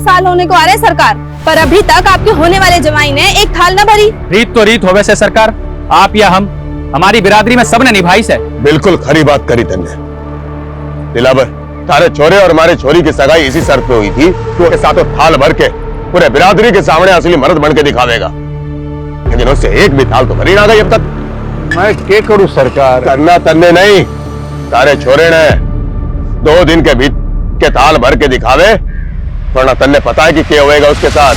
साल होने को आ रहे सरकार, पर अभी तक आपके होने वाले जमाई ने एक थाल न भरी। रीत तो रीत होवे से सरकार, आप या हम, हमारी बिरादरी में सबने निभाई से। बिल्कुल खरी बात करी तुमने दिलावर। तारे छोरे और हमारे छोरी की सगाई इसी शर्त पे हुई थी कि उसके साथों थाल भर के पूरे बिरादरी के सामने असली मर्द बन के दिखावेगा, लेकिन उससे एक भी थाल तो भरी ना गई अब तक। मैं क्या करूं सरकार? करना तन्ने नहीं, तारे छोरे ने 2 दिन के बीच के थाल भर के दिखावे, वरना तन्ने पता है कि क्या होएगा उसके साथ।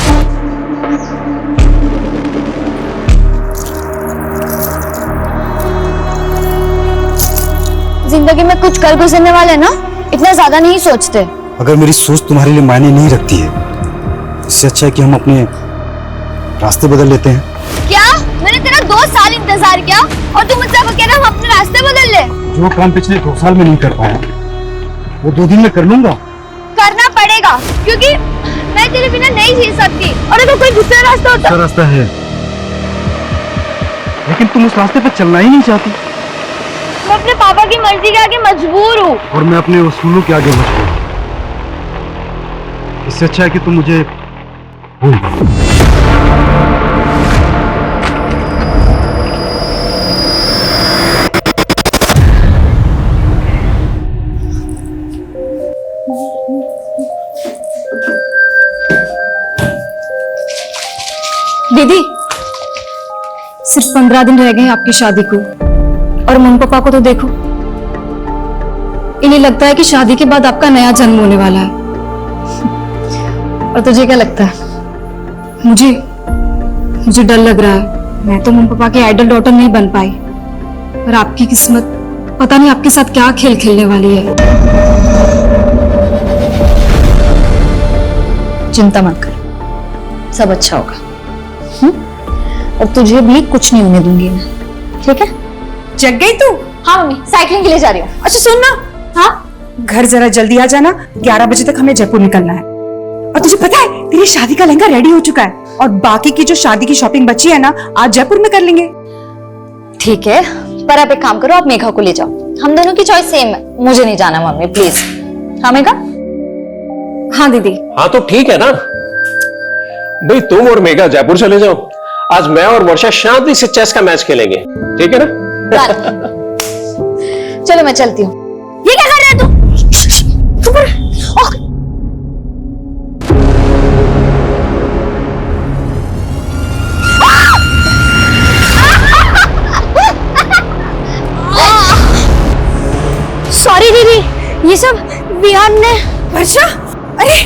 जिंदगी में कुछ कर गुजरने वाले ना इतना ज्यादा नहीं सोचते। अगर मेरी सोच तुम्हारे लिए मायने नहीं रखती है, इससे अच्छा है कि हम अपने रास्ते बदल लेते हैं। क्या? मैंने तेरा 2 साल इंतजार किया और तू मुझसे कह रहा हम अपने रास्ते बदल ले? जो काम पिछले 2 साल में नहीं कर पाया वो 2 दिन में कर लूंगा। करना पड़ेगा, क्योंकि मैं तेरे बिना नहीं जी सकती। और अगर कोई दूसरा रास्ता होता। दूसरा रास्ता है, लेकिन तुम उस रास्ते पर चलना ही नहीं चाहती। मैं अपने पापा की मर्जी के आगे मजबूर हूँ। और मैं अपने उसूलों के आगे मजबूर हूँ। इससे अच्छा है कि तुम मुझे भूल जाओ। दीदी, सिर्फ 15 दिन रह गए हैं आपकी शादी को, और मम्मी पापा को तो देखो, इन्हें लगता है कि शादी के बाद आपका नया जन्म होने वाला है। और तुझे क्या लगता है? मुझे डर लग रहा है। मैं तो मम्मी पापा के आइडल डॉटर नहीं बन पाई, और आपकी किस्मत पता नहीं आपके साथ क्या खेल खेलने वाली है। चिंता मत कर, सब अच्छा होगा। और तुझे भी कुछ नहीं होने दूंगी मैं, ठीक है? जग गई तू? हाँ मम्मी, साइकिलिंग के लिए जा रही हूँ। अच्छा सुन ना, हाँ घर जरा जल्दी आ जाना, 11 बजे तक हमें जयपुर निकलना है। और तुझे पता है तेरी शादी का लहंगा रेडी हो चुका है, और बाकी की जो शादी की शॉपिंग बची है ना, आज जयपुर में कर लेंगे। ठीक है, पर आप एक काम करो, आप मेघा को ले जाओ। हम दोनों की चॉइस सेम है, मुझे नहीं जाना मम्मी प्लीज। हाँ मेघा? हाँ दीदी। हाँ तो ठीक है ना भाई, तुम और मेघा जयपुर चले जाओ। आज मैं और वर्षा शांति से चेस का मैच खेलेंगे, ठीक है ना? चलो मैं चलती हूँ। ये क्या कर रहा है तू? सॉरी दीदी, ये सब विहान ने। वर्षा, अरे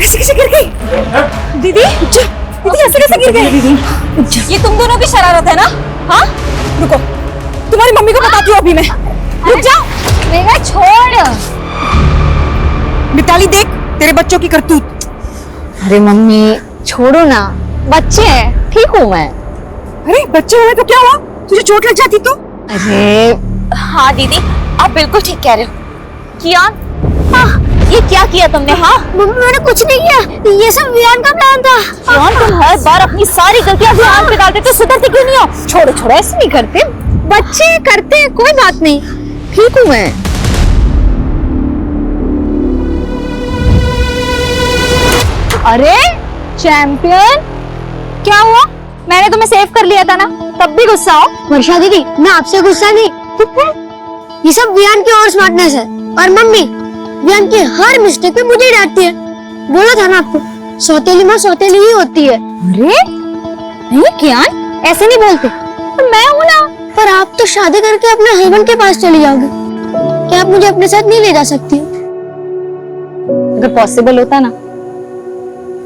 ऐसे कैसे गिर गई? दीदी ऐसे कैसे गिर गई? ये तुम दोनों की शरारत है ना? हाँ, रुको, तुम्हारी मम्मी को बताती हूँ अभी मैं। रुक जाओ। मेघा छोड़। मिताली देख तेरे बच्चों की करतूत। अरे मम्मी छोड़ो ना, बच्चे हैं, ठीक हूँ मैं। अरे बच्चे हुए तो क्या हुआ? तुझे चोट लग जाती तो? अरे हाँ दीदी, आप बिल्कुल ठीक कह रहे हो। कियान, ये क्या किया तुमने? हाँ मम्मी मैंने कुछ नहीं किया, ये सब विहान का प्लान था। कियान तुम हर बार अपनी सारी गलतियां विहान पे डालते, तो सुधरते क्यों नहीं हो? छोड़ो ऐसे नहीं करते, बच्चे करते हैं, कोई बात नहीं, ठीक हूँ मैं। अरे चैंपियन, क्या हुआ? मैंने तुम्हें सेव कर लिया था ना, तब भी गुस्सा हो? वर्षा दीदी, मैं आपसे गुस्सा नहीं, ये सब विहान की और स्मार्टनेस है। और मम्मी विहान की हर मिस्टेक पे मुझे डांटती है। बोला था ना आपको, सौतेली माँ सौतेली ही होती है। अरे नहीं कियान, ऐसे नहीं बोलते। पर मैं हूँ ना। पर आप तो शादी करके अपने हस्बैंड के पास चली जाओगे, क्या आप मुझे अपने साथ नहीं ले जा सकती हो? अगर पॉसिबल होता ना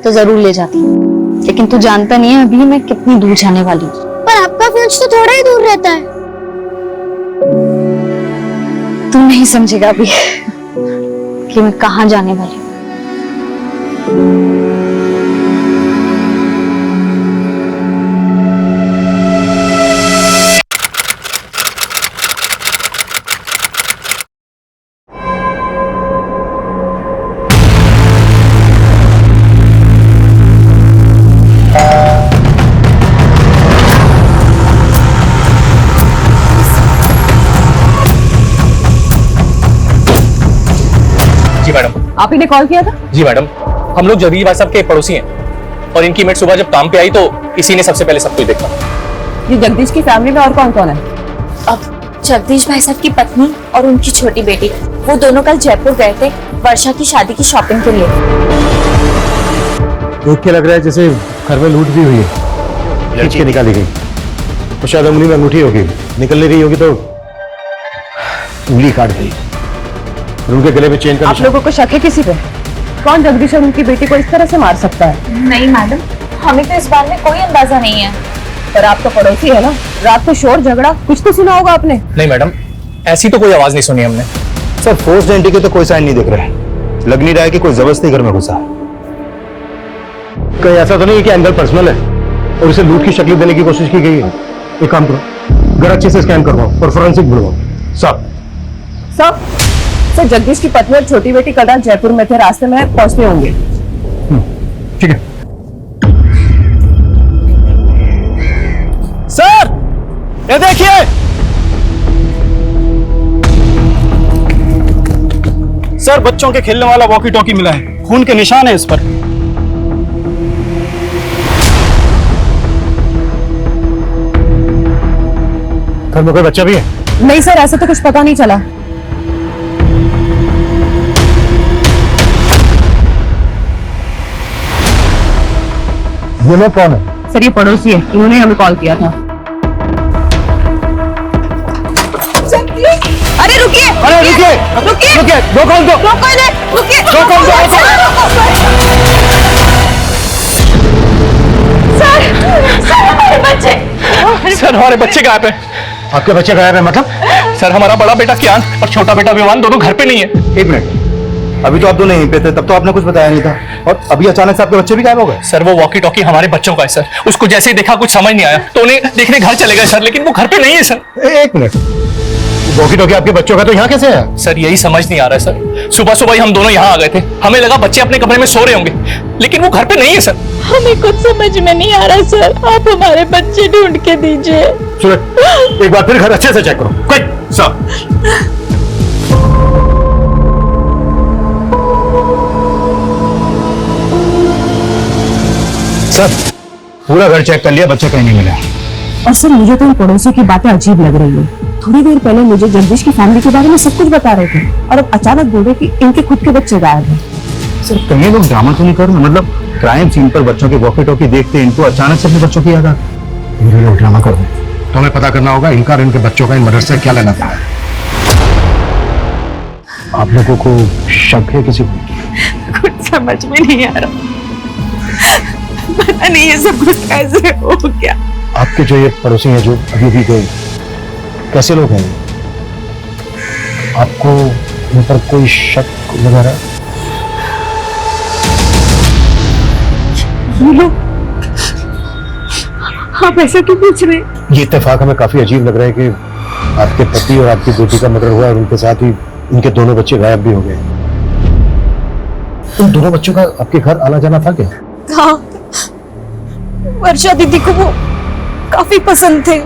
तो जरूर ले जाती, लेकिन तू जानता नहीं है अभी मैं कितनी दूर जाने वाली हूँ। पर आपका फ्यूज तो थोड़ा ही दूर रहता है। तू नहीं समझेगा अभी कि मैं कहाँ जाने वाली हूँ। जी मैडम। आप ही ने कॉल किया था? जी मैडम, हम लोग जगदीश भाई साहब के पड़ोसी हैं और इनकी मेट सुबह जब काम पे आई तो इसी ने सबसे पहले सब कुछ देखा। ये जगदीश की फैमिली में और कौन कौन है? अब जगदीश भाई साहब की पत्नी और उनकी छोटी बेटी, वो दोनों कल जयपुर गए थे वर्षा की शादी की शॉपिंग के लिए। देख के लग रहा है जैसे घर में लूट भी हुई है, खींच के निकाली गई। तो शायद उंगली में अंगूठी होगी, निकलने रही होगी तो उंगली काट गई। और उनके गले में चेन का आप लोगों को शक है किसी पे? कौन जगदीश और उनकी बेटी को इस तरह से मार सकता है? नहीं मैडम, हमें तो इस बारे में कोई अंदाजा नहीं है। पर आप तो पड़ोसी है ना, रात को शोर झगड़ा कुछ तो सुना होगा आपने। नहीं मैडम, ऐसी तो कोई आवाज नहीं सुनी हमने। सर फोर्स्ड एंट्री के तो कोई साइन नहीं दिख रहे, लग नहीं रहा है कि कोई जबरदस्ती घर में घुसा। कहीं ऐसा तो नहीं कि एंगल पर्सनल है और इसे लूट की शक्ल देने की कोशिश की गई है? एक काम करो, घर अच्छे से स्कैन करवाओ और फोरेंसिक बुलवाओ। सब सर, जगदीश की पत्नी और छोटी बेटी कल रात जयपुर में थे, रास्ते में पहुंचते होंगे। ठीक है सर, ये देखिए, सर बच्चों के खेलने वाला वॉकी टॉकी मिला है, खून के निशान है इस पर। घर में कोई बच्चा भी है? नहीं सर, ऐसा तो कुछ पता नहीं चला। ये लोग कौन है? सर ये पड़ोसी है, इन्होंने हमें कॉल किया था। अरे रुकिए, रुकिए, दो कॉल दो, रुकिए, दो कॉल दो। सर हमारे बच्चे गायब है। आपके बच्चे गायब है मतलब? सर हमारा बड़ा बेटा कियान और छोटा बेटा विवान दोनों घर पे नहीं है। एक मिनट, अभी तो आप दोनों यहीं पे थे, तब तो आपने कुछ बताया नहीं था, और अभी अचानक से आपके बच्चे भी गायब हो गए? सर वो वॉकी टॉकी हमारे बच्चों का है सर, उसको जैसे ही देखा कुछ समझ नहीं आया तो उन्हें देखने घर चले गए सर, लेकिन वो घर पे नहीं है सर। एक मिनट, वॉकी टॉकी आपके बच्चों का तो यहाँ कैसे है? सर यही समझ नहीं आ रहा है सर, सुबह सुबह ही हम दोनों यहाँ आ गए थे, हमें लगा बच्चे अपने कमरे में सो रहे होंगे, लेकिन वो घर पे नहीं है सर। हमें कुछ समझ में नहीं आ रहा सर, आप हमारे बच्चे ढूंढ के दीजिए। सुनो, एक बार फिर घर अच्छे से चेक करो। Quick sir. सर पूरा घर चेक कर लिया, बच्चा कहीं नहीं मिला। और सर मुझे तो इन पड़ोसियों की बातें अजीब लग रही है। थोड़ी देर पहले मुझे जगदीश की फैमिली के बारे में सब कुछ बता रहे थे और अब अचानक बोल रहे कि इनके खुद के बच्चे गायब हैं। सर कहीं लोग ड्रामा तो नहीं कर रहे? मतलब क्राइम सीन पर बच्चों के वॉकी टॉकी देखते इनको अचानक से अपने बच्चों की याद आती। ये लोग ड्रामा कर रहे हैं, तो हमें पता करना होगा इनका और इनके बच्चों का इन मर्डर से क्या लेना था। आप लोगों को शक है किसी को? कुछ समझ में नहीं आ रहा, पता नहीं ये सब कुछ कैसे हो गया। आपके जो ये पड़ोसी हैं जो अभी भी गए, कैसे लोग हैं? आपको इन पर कोई शक वगैरह? आप ऐसा क्यों पूछ रहे? ये इत्तेफाक हमें काफी अजीब लग रहा है कि आपके पति और आपकी बेटी का मर्डर हुआ और उनके साथ ही उनके दोनों बच्चे गायब भी हो गए। उन दोनों बच्चों का आपके घर आना जाना था क्या? हाँ, वर्षा दीदी को वो काफी पसंद थे।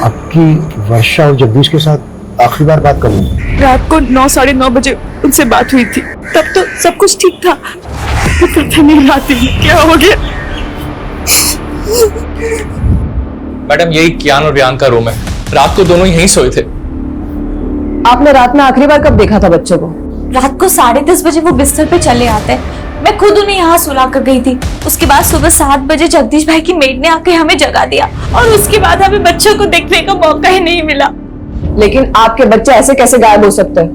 आपकी वर्षा और जगदीश के साथ आखिरी बार बात कब हुई? रात को 9, साढ़े 9 बजे उनसे बात हुई थी, तब तो सब कुछ ठीक था। पता नहीं रात में क्या हो गया। मैडम यही कियान और वियान का रूम है, रात को दोनों यहीं सोए थे। आपने रात में आखिरी बार कब देखा था बच्चों को? रात को 10:30 बजे वो बिस्तर पे चले आते, मैं खुद उन्हें यहाँ सुला कर गई थी। उसके बाद सुबह 7 बजे जगदीश भाई की मेड ने आके हमें जगा दिया और उसके बाद हमें बच्चों को देखने का मौका ही नहीं मिला। लेकिन आपके बच्चे ऐसे कैसे गायब हो सकते हैं?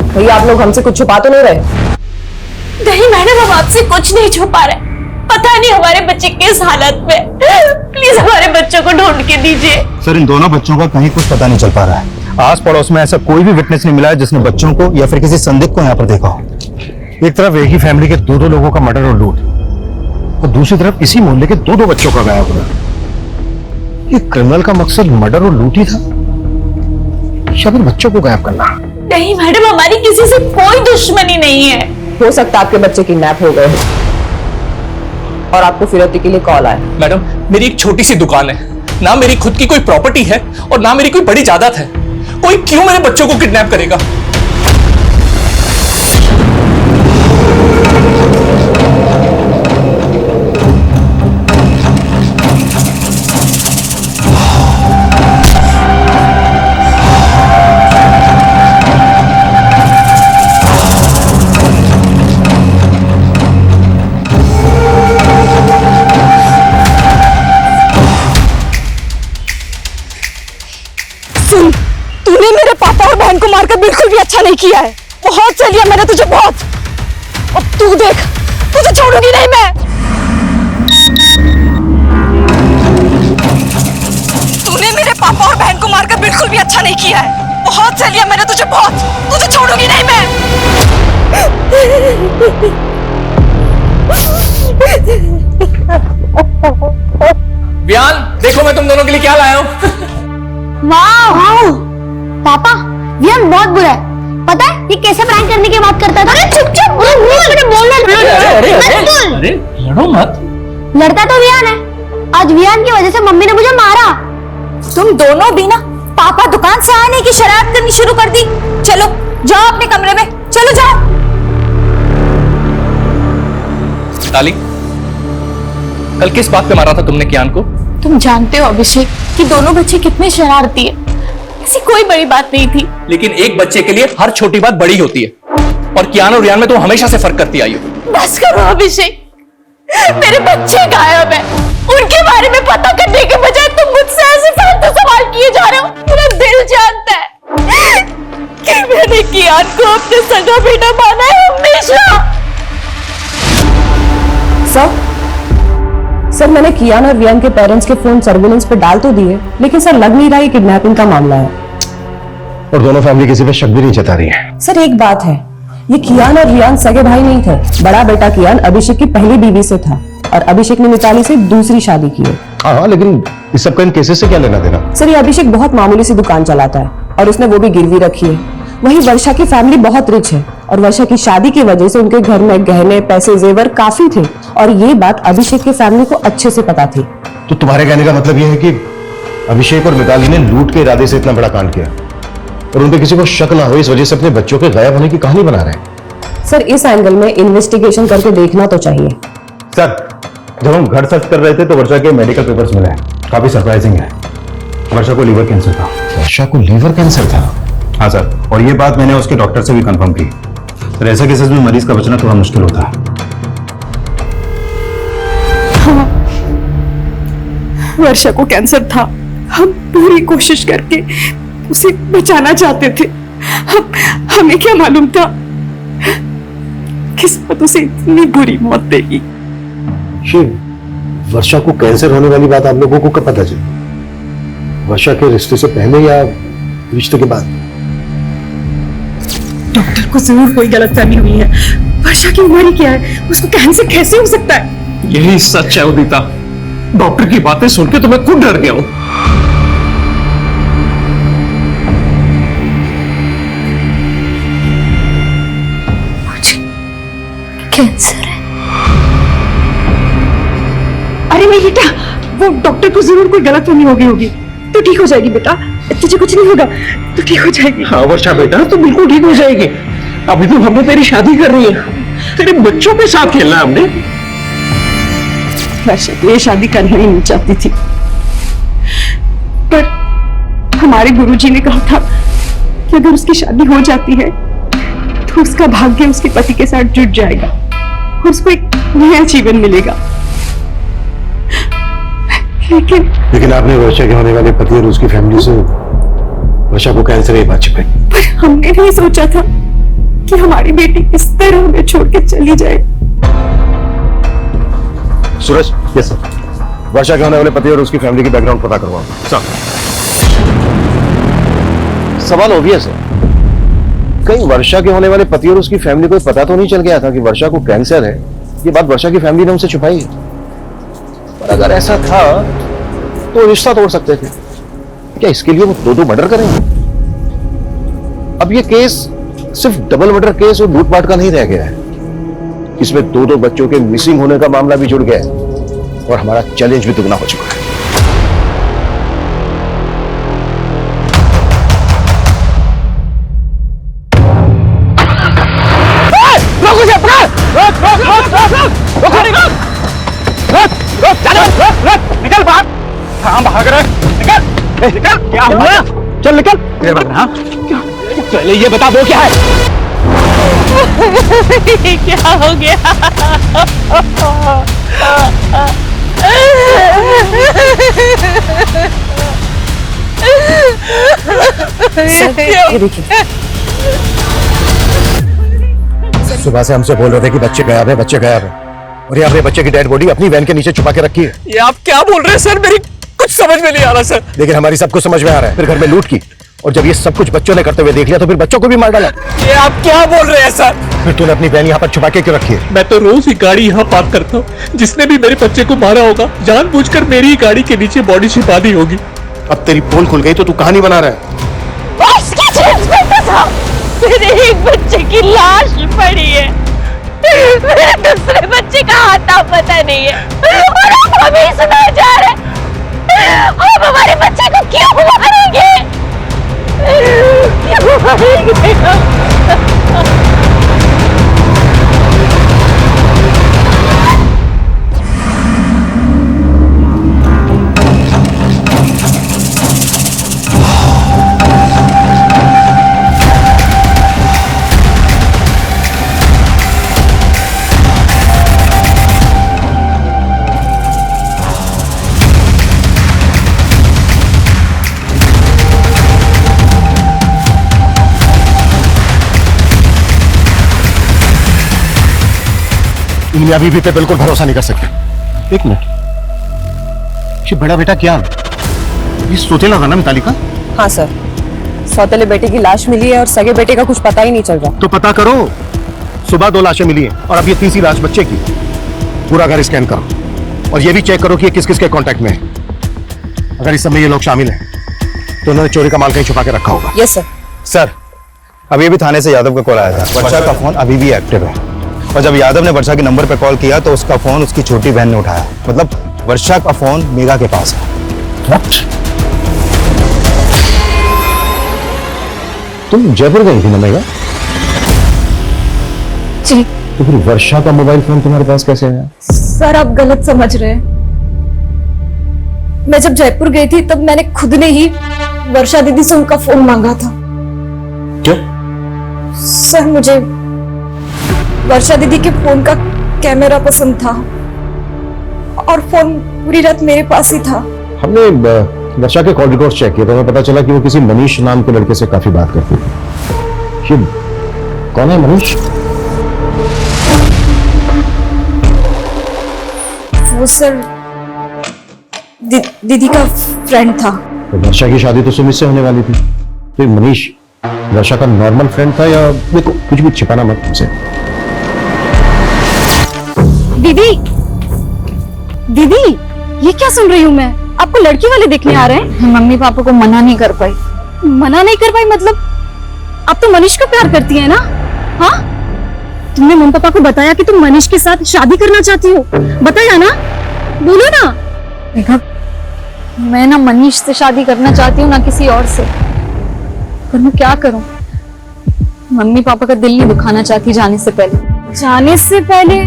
भैया आप लोग हमसे कुछ छुपा तो नहीं रहे? नहीं मैडम, हम आपसे कुछ नहीं छुपा रहे, पता नहीं हमारे बच्चे किस हालत में, प्लीज हमारे बच्चों को ढूंढ के दीजिए। सर इन दोनों बच्चों का कहीं कुछ पता नहीं चल पा रहा है। आस पड़ोस में ऐसा कोई भी विटनेस नहीं मिला है जिसने बच्चों को या फिर किसी संदिग्ध को यहाँ पर देखा हो। एक तरफ एक ही फैमिली के दो लोगों का मर्डर और लूट, और दूसरी तरफ इसी मोहल्ले के दो बच्चों का गायब होना। ये क्रिमिनल का मकसद मर्डर और लूट ही था या फिर बच्चों को गायब करना? नहीं मैडम, हमारी किसी से कोई दुश्मनी नहीं है। हो सकता है आपके बच्चे किडनैप हो गए और आपको फिरौती के लिए कॉल आया। मैडम मेरी एक छोटी सी दुकान है, ना मेरी खुद की कोई प्रॉपर्टी है और ना मेरी कोई बड़ी जायदाद है, कोई क्यों मेरे बच्चों को किडनैप करेगा? बिल्कुल भी अच्छा नहीं किया है। बहुत सह लिया मैंने तुझे, बहुत। अब तू देख, तुझे छोड़ूंगी नहीं मैं। तूने मेरे पापा और बहन को मारकर बिल्कुल भी अच्छा नहीं किया है। बहुत सह लिया मैंने तुझे, बहुत। तुझे छोड़ूंगी नहीं मैं। वियान, देखो मैं तुम दोनों के लिए क्या लाया हूँ। वाह पापा, विहान बहुत बुरा है। पता है ये कैसे प्रैंक करने की बात करता था? अरे चुप चुप, बोलना अरे लड़ो मत। लड़ता तो विहान है। आज विहान की वजह से मम्मी ने मुझे मारा। तुम दोनों भी ना पापा दुकान से आने की शरारत करनी शुरू कर दी। चलो जाओ अपने कमरे में, चलो जाओ। ताली, कल किस बात पे मारा था तुमने कियान को? तुम जानते हो अभिषेक कि दोनों बच्चे कितने शरारती है। ऐसी कोई बड़ी बात नहीं थी। लेकिन एक बच्चे के लिए हर छोटी बात बड़ी होती है, और कियान और रियान में तुम हमेशा से फर्क करती आई हो। बस करो अभिषेक, मेरे बच्चे गायब है। उनके बारे में पता करने के बजाय तुम मुझसे ऐसे फालतू सवाल किए जा रहे हो। मेरा दिल जानता है कि मैंने कियान को अपने सगा बेटा माना है हमेशा। सर मैंने कियान और विहान के पेरेंट्स के फोन सर्विलेंस पे डाल तो दिए, लेकिन सर लग नहीं रहा ये किडनैपिंग का मामला है। और दोनों फैमिली किसी पे शक भी नहीं जता रही है। सर एक बात है, ये कियान और विहान सगे भाई नहीं थे। बड़ा बेटा कियान अभिषेक की पहली बीवी से था और अभिषेक ने मिताली से दूसरी शादी की है। हाँ, लेकिन इस सब का इन केसेस से क्या लेना देना? सर ये अभिषेक बहुत मामूली सी दुकान चलाता है और उसने वो भी गिरवी रखी है। वहीं वर्षा की फैमिली बहुत रिच है और वर्षा की शादी की वजह से उनके घर में गहने, पैसे, जेवर काफी थे और ये बात अभिषेक की फैमिली को अच्छे से पता थी। तो तुम्हारे कहने का मतलब यह है कि अभिषेक और मिताली ने लूट के इरादे से इतना बड़ा कांड किया और उन पे किसी को शक ना हो इस वजह से अपने बच्चों के गायब होने की कहानी बना रहे हैं। सर इस एंगल में इन्वेस्टिगेशन करके देखना तो चाहिए। सर, जब हम घर सर्च कर रहे थे तो वर्षा के मेडिकल पेपर्स मिले हैं, काफी सरप्राइजिंग है। वर्षा को लीवर कैंसर था। वर्षा को लीवर कैंसर था? हाँ सर, और ये बात मैंने उसके डॉक्टर से भी कंफर्म की। सर ऐसे केसेस में मरीज का बचना थोड़ा मुश्किल होता है। वर्षा को कैंसर था। हम पूरी कोशिश करके उसे बचाना चाहते थे। हमें क्या मालूम था किस्मत उसे इतनी बुरी मौत देगी। वर्षा को कैंसर होने वाली बात आप लोगों को कब पता चली? वर्षा के रिश्ते से पहले या रिश्ते के बाद? डॉक्टर को जरूर कोई गलतफहमी हुई है। वर्षा की उम्र क्या है, उसको कैंसर कैसे हो सकता है? यही सच है उदिता। डॉक्टर की बातें सुन के तो मैं खुद डर गया हूं। कैंसर है। अरे नहीं बेटा, वो डॉक्टर को जरूर कोई गलतफहमी हो गई होगी। तो ठीक हो जाएगी बेटा, तुझे कुछ नहीं होगा, तो ठीक हो जाएगी। हाँ वर्षा बेटा, तो बिल्कुल ठीक हो जाएगी। अभी तो हमने तेरी शादी कर रही है, तेरे बच्चों के साथ खेलना है हमने। वर्षा तो ये शादी करना ही नहीं चाहती थी, पर हमारे गुरुजी ने कहा था कि अगर उसकी शादी हो जाती है तो उसका भाग्य उसके पति के साथ जुड़ जाएगा और उसको एक नया जीवन मिलेगा। लेकिन आपने वर्षा के होने वाले पति और उसकी फैमिली से वर्षा को कैंसर की बात छिपाई। पर हमने नहीं सोचा था कि हमारी बेटी इस तरह हमें छोड़ के चली जाए। सूरज, यस सर, वर्षा के होने वाले पति और उसकी फैमिली की बैकग्राउंड पता करवाओ। सर, सवाल ऑब्वियस है, कहीं वर्षा के होने वाले पति और उसकी फैमिली को पता तो नहीं चल गया था कि वर्षा को कैंसर है? ये बात वर्षा की फैमिली ने उनसे छुपाई है। पर अगर ऐसा था तो रिश्ता तोड़ सकते थे। क्या इसके लिए वो दो मर्डर करेंगे? अब ये केस सिर्फ डबल मर्डर केस और लूटपाट का नहीं रह गया है, इसमें दो बच्चों के मिसिंग होने का मामला भी जुड़ गया है और हमारा चैलेंज भी दुगना हो चुका है। निकल बाहर। हाँ भाग रहा है, निकल निकल। क्या हुआ? चल निकल। हाँ पहले ये बता वो क्या है? क्या हो गया? ये देखिए, सुबह से हमसे बोल रहे थे कि बच्चे गायब है, बच्चे गायब है, और ये आपने बच्चे की डेड बॉडी अपनी वैन के नीचे छुपा के रखी है। ये आप क्या बोल रहे हैं सर? मेरी कुछ समझ में नहीं आ रहा सर। लेकिन हमारी सबको समझ में आ रहा है, फिर घर में लूट की, और जब ये सब कुछ बच्चों ने करते हुए देख लिया तो फिर बच्चों को भी मार डाला। ये आप क्या बोल रहे हैं सर? फिर तूने अपनी वैन यहाँ पर छुपा के क्यों रखी है? मैं तो रोज ही गाड़ी यहाँ पार्क करता हूँ। जिसने भी मेरे बच्चे को मारा होगा जानबूझकर मेरी ही गाड़ी के नीचे बॉडी छिपा दी होगी। अब तेरी पोल खुल गई तो तू कहानी बना रहा है। मेरे एक बच्चे की लाश पड़ी है, मेरे दूसरे बच्चे का आता पता नहीं है, और आप हमें सुनाए जा रहे हैं। आप हमारे बच्चे को क्यों मारेंगे? क्यों मारेंगे? मियां बीवी पे बिल्कुल भरोसा नहीं कर सकते। एक मिनट, ये बड़ा बेटा क्या ये सोतेला था ना मिताली का? हाँ सर, सौतेले बेटे की लाश मिली है और सगे बेटे का कुछ पता ही नहीं चल रहा। तो पता करो। सुबह 2 लाशें मिली हैं और अब ये तीसरी लाश बच्चे की। पूरा घर स्कैन करो और ये भी चेक करो कि ये किस किस के कांटेक्ट में है। अगर इस समय ये लोग शामिल हैं तो उन्होंने चोरी का माल कहीं छुपा के रखा होगा। Yes sir. सर, अभी भी थाने से यादव का कॉल आया था। वर्षा का फोन अभी भी एक्टिव है, और जब यादव ने वर्षा के नंबर पे कॉल किया तो उसका फोन उसकी छोटी बहन ने उठाया। मतलब वर्षा का फोन मेघा के पास है। What? तुम जयपुर गई थी ना मेघा? जी तो फिर वर्षा का मोबाइल फोन तुम्हारे पास कैसे आया? सर, आप गलत समझ रहे हैं। मैं जब जयपुर गई थी तब मैंने खुद ने ही वर्षा दीदी से उनका फोन मांगा था। क्यों? सर, मुझे वर्षा दीदी के फोन का कैमरा पसंद था और फोन पूरी रात मेरे पास ही था। हमने वर्षा के कॉल रिकॉर्ड चेक किए तो हमें पता चला कि वो किसी मनीष नाम के लड़के से काफी बात करती थी। ये कौन है मनीष? वो सर दीदी का फ्रेंड था। तो वर्षा की शादी तो सुमित से होने वाली थी, तो मनीष वर्षा का नॉर्मल फ्रेंड था या देखो कुछ भी छिपाना मत हमसे। दीदी, दीदी, ये क्या सुन रही हूँ मैं? आपको लड़की वाले देखने आ रहे हैं? मम्मी पापा को मना नहीं कर पाई। मना नहीं कर पाई मतलब? आप तो मनीष को प्यार करती है ना? हाँ, तुमने मम्मी पापा को बताया कि तुम मनीष के साथ शादी करना चाहती हो? बताया ना? बोलो ना। देखा, मैं ना मनीष से शादी करना चाहती हूँ ना किसी और से। पर मैं क्या करूँ? मम्मी पापा का दिल नहीं दुखाना चाहती जाने से पहले। जाने से पहले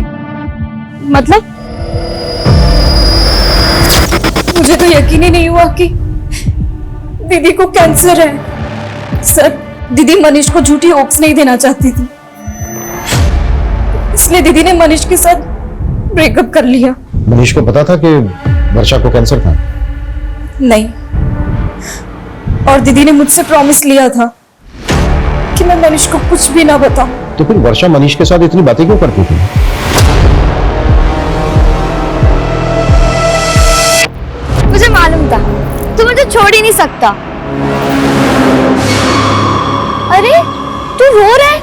मतलब? मुझे तो यकीन ही नहीं हुआ कि दीदी को कैंसर है। सर, दीदी मनीष को झूठी होप्स नहीं देना चाहती थी, इसलिए दीदी ने मनीष के साथ ब्रेकअप कर लिया। मनीष को पता था कि वर्षा को कैंसर था? नहीं, और दीदी ने मुझसे प्रॉमिस लिया था कि मैं मनीष को कुछ भी ना बताऊं। तो फिर वर्षा मनीष के साथ इतनी बातें क्यों करती थी? मुझे मालूम था तू मुझे छोड़ ही नहीं सकता। अरे तू रो रहा है?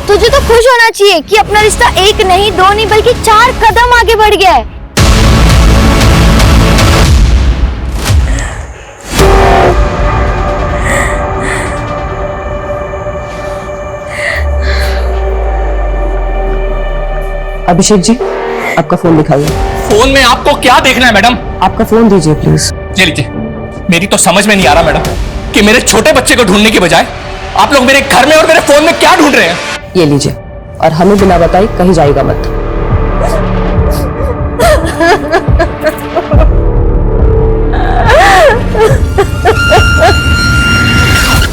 तुझे तो खुश होना चाहिए कि अपना रिश्ता 1 नहीं 2 नहीं बल्कि 4 कदम आगे बढ़ गया है। अभिषेक जी, आपका फोन दिखाइए। फोन में आपको क्या देखना है मैडम? आपका फोन दीजिए प्लीज। ये लीजिए। मेरी तो समझ में नहीं आ रहा मैडम कि मेरे छोटे बच्चे को ढूंढने की बजाय आप लोग मेरे घर में और मेरे फोन में क्या ढूंढ रहे हैं? ये लीजिए, और हमें बिना बताए कहीं जाएगा मत।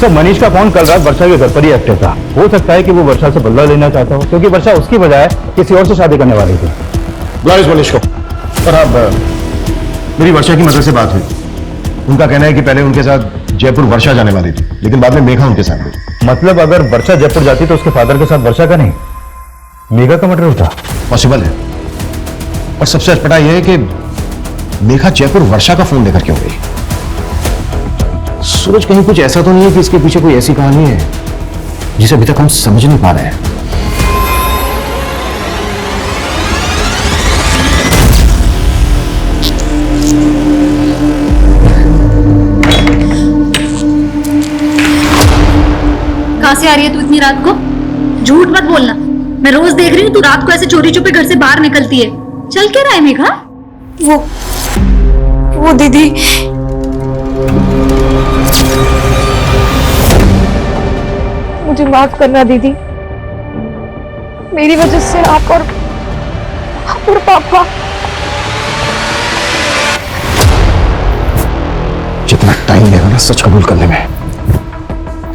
तो मनीष का फोन कल रात वर्षा के घर पर ही एक्टिव था। हो सकता है कि वो वर्षा से बदला लेना चाहता हो, क्योंकि वर्षा उसकी बजाय किसी और से शादी करने वाली थी। बुलाओ इस मनीष को। और अब मेरी वर्षा की मदद से बात हुई। उनका कहना है कि पहले उनके साथ जयपुर वर्षा जाने वाली थी, लेकिन बाद में मेघा उनके साथ गई। मतलब अगर वर्षा जयपुर जाती तो उसके फादर के साथ वर्षा का नहीं? मेघा का मर्डर होता? पॉसिबल है। और सबसे अटपटा यह है कि मेघा जयपुर वर्षा का फोन लेकर क्यों गई? सूरज, कहीं कुछ ऐसा तो नहीं है कि इसके पीछे कोई ऐसी कहानी है जिसे अभी तक हम समझ नहीं पा रहे हैं? कहाँ से आ रही है तू इतनी रात को? झूठ मत बोलना, मैं रोज देख रही हूँ तू रात को ऐसे चोरी छुपे घर से बाहर निकलती है। चल क्या रहा है मेघा? वो दीदी, मुझे माफ करना दीदी, मेरी वजह से आप और पापा। जितना टाइम लेगा ना सच कबूल करने में,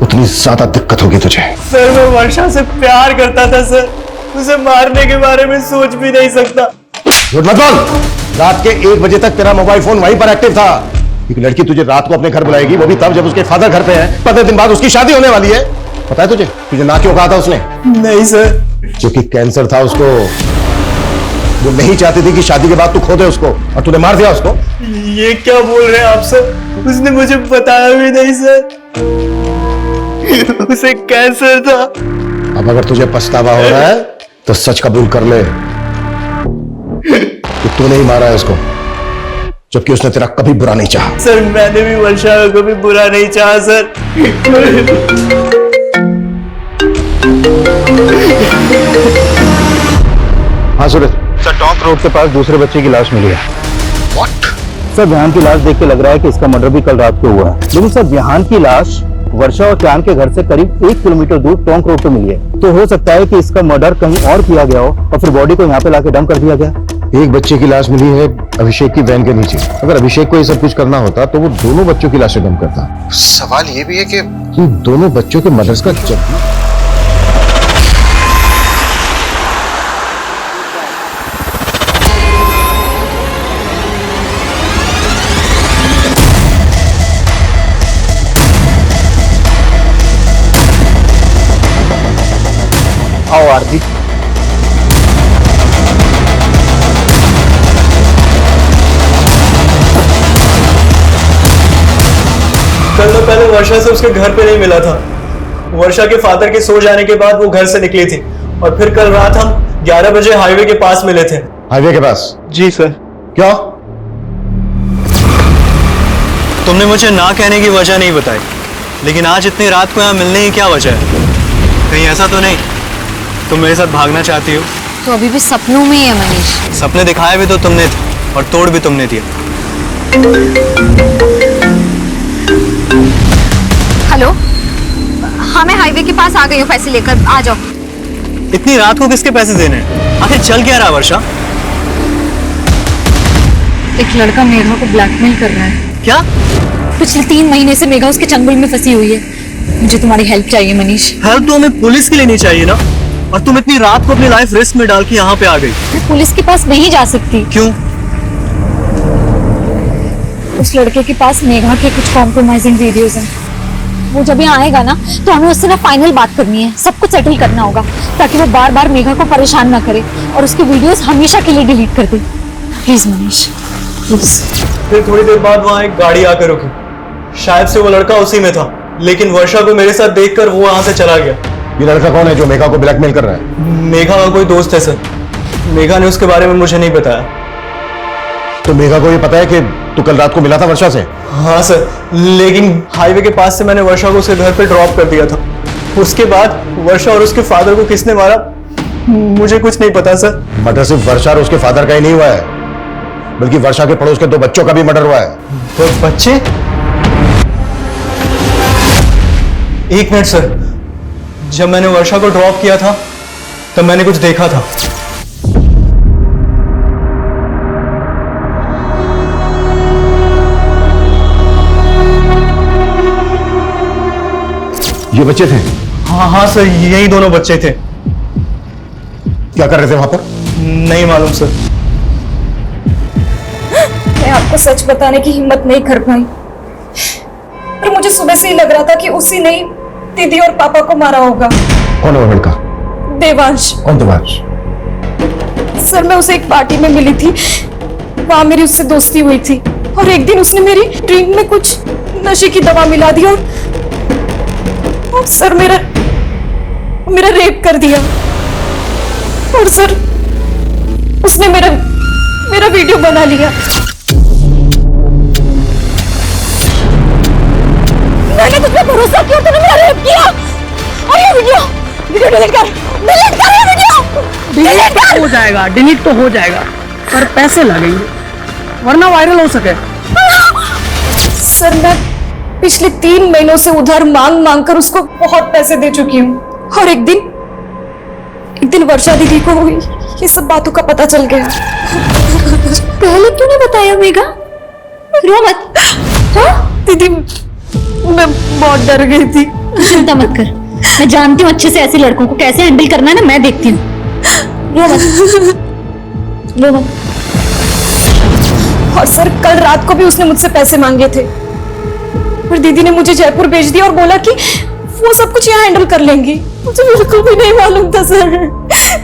उतनी ज्यादा दिक्कत होगी तुझे। सर मैं वर्षा से प्यार करता था सर, उसे मारने के बारे में सोच भी नहीं सकता। झूठ मत बोल। रात के 1 बजे तक तेरा मोबाइल फोन वहीं पर एक्टिव था। एक लड़की तुझे रात को अपने घर बुलाएगी, वो भी तब जब उसके फादर घर पे है। 15 दिन बाद उसकी शादी होने वाली है। पता है तुझे ना क्यों कहा था उसने? नहीं सर। क्योंकि कैंसर था उसको। वो नहीं चाहती थी कि शादी के बाद तू खो दे उसको, और तूने मार दिया उसको। ये क्या बोल रहे हैं आप सर? उसने मुझे बताया भी नहीं सर, उसे कैंसर था। अब अगर तुझे पछतावा हो रहा है तो सच कबूल कर ले कि तूने ही मारा है उसको, जबकि उसने तेरा कभी बुरा नहीं चाहा। सर मैंने भी वर्षा को कभी बुरा नहीं चाहा सर। हाँ सूरज सर, टॉन्क रोड के पास दूसरे बच्चे की लाश मिली है। What? सर विहान की लाश देख के लग रहा है कि इसका मर्डर भी कल रात को हुआ है, लेकिन सर विहान की लाश वर्षा और चांद के घर से करीब 1 किलोमीटर दूर टोंक रोड पे मिली है। तो हो सकता है कि इसका मर्डर कहीं और किया गया हो और फिर बॉडी को यहाँ पे लाके डंप कर दिया गया। एक बच्चे की लाश मिली है अभिषेक की वैन के नीचे। अगर अभिषेक को ये सब कुछ करना होता तो वो दोनों बच्चों की लाशें डंप करता। सवाल ये भी है कि दोनों बच्चों के मर्डर्स का आओ आरती। कल तो पहले वर्षा से उसके घर पे नहीं मिला था। वर्षा के फादर के सो जाने के बाद वो घर से निकली थी, और फिर कल रात हम 11 बजे हाईवे के पास मिले थे। हाईवे के पास? जी सर। क्या? तुमने मुझे ना कहने की वजह नहीं बताई, लेकिन आज इतनी रात को यहाँ मिलने की क्या वजह है? कहीं ऐसा तो नहीं तुम मेरे साथ भागना चाहती हो? तो अभी भी सपनों में ही है मनीष। सपने दिखाए भी तो तुमने थे और तोड़ भी तुमने दिया। हेलो, हाँ मैं हाईवे के पास आ गई हूँ, पैसे लेकर आ जाओ। इतनी रात को किसके पैसे देने हैं? आखिर चल क्या रहा वर्षा? एक लड़का मेघा को ब्लैकमेल कर रहा है। क्या? पिछले 3 महीने से मेघा उसके चंगुल में फंसी हुई है। मुझे तुम्हारी हेल्प चाहिए मनीष। हेल्प तो हमें पुलिस के लिए नहीं चाहिए ना, और तुम इतनी रात को अपनी लाइफ रिस्क में डाल के यहाँ पे आ गई। मैं पुलिस के पास नहीं जा सकती। क्यों? उस लड़के के पास मेघा के कुछ कॉम्प्रोमाइजिंग वीडियोस हैं। वो जब यहाँ आएगा ना तो हमें उससे ना फाइनल बात करनी है, सब कुछ सेटल करना होगा, ताकि वो बार बार मेघा को परेशान ना करे और उसके वीडियोस हमेशा के लिए डिलीट कर दे। Please Manish, please. फिर थोड़ी देर बाद वहां एक गाड़ी आकर रुकी। शायद से वो लड़का उसी में था, लेकिन वर्षा को मेरे साथ देखकर वो वहां से चला गया। ये लड़का कौन है जो मेघा को ब्लैकमेल कर रहा है? मेघा का कोई दोस्त है सर। मेघा ने उसके बारे में मुझे नहीं बताया। तो मेघा को ये पता है कि तू कल रात को मिला था वर्षा से? हाँ सर, लेकिन हाईवे के पास से मैंने वर्षा को उसके घर पे ड्रॉप कर दिया था। उसके बाद वर्षा और उसके फादर को किसने मारा मुझे कुछ नहीं पता सर। मर्डर सिर्फ वर्षा और उसके फादर का ही नहीं हुआ है, बल्कि वर्षा के पड़ोस के 2 बच्चों का भी मर्डर हुआ है। तो बच्चे? एक मिनट सर, जब मैंने वर्षा को ड्रॉप किया था तब मैंने कुछ देखा था। ये बच्चे थे? हाँ सर, यही दोनों बच्चे थे। क्या कर रहे थे वहां पर? नहीं मालूम सर। मैं आपको सच बताने की हिम्मत नहीं कर पाई, पर मुझे सुबह से ही लग रहा था कि उसी ने दीदी और पापा को मारा होगा। कौन है वो लड़का? देवांश। कौन देवांश? सर मैं उसे एक पार्टी में मिली थी, वहां मेरी उससे दोस्ती हुई थी और एक दिन उसने मेरी ड्रिंक में कुछ नशे की दवा मिला दी और सर मेरा रेप कर दिया। और सर उसने मेरा वीडियो बना लिया। मैंने तुझ पे भरोसा किया, तूने मेरा रेप किया। और ये वीडियो डिलीट कर ये वीडियो डिलीट कर। हो जाएगा, डिलीट तो हो जाएगा, पर पैसे लगेंगे वरना वायरल हो सके। सर मैं पिछले 3 महीनों से उधार मांग कर उसको बहुत पैसे दे चुकी हूँ और एक दिन वर्षा दीदी को ये सब बातों का पता चल गया। पहले क्यों नहीं बताया मेघा? रो मत। हाँ? दीदी मैं बहुत डर गई थी। चिंता मत कर, मैं जानती हूँ अच्छे से ऐसे लड़कों को कैसे हैंडल करना है ना, मैं देखती हूँ। रो मत। और सर कल रात को भी उसने मुझसे पैसे मांगे थे और दीदी ने मुझे जयपुर भेज दिया और बोला कि वो सब कुछ यहाँ हैंडल कर लेंगी। मुझे बिल्कुल भी नहीं मालूम था सर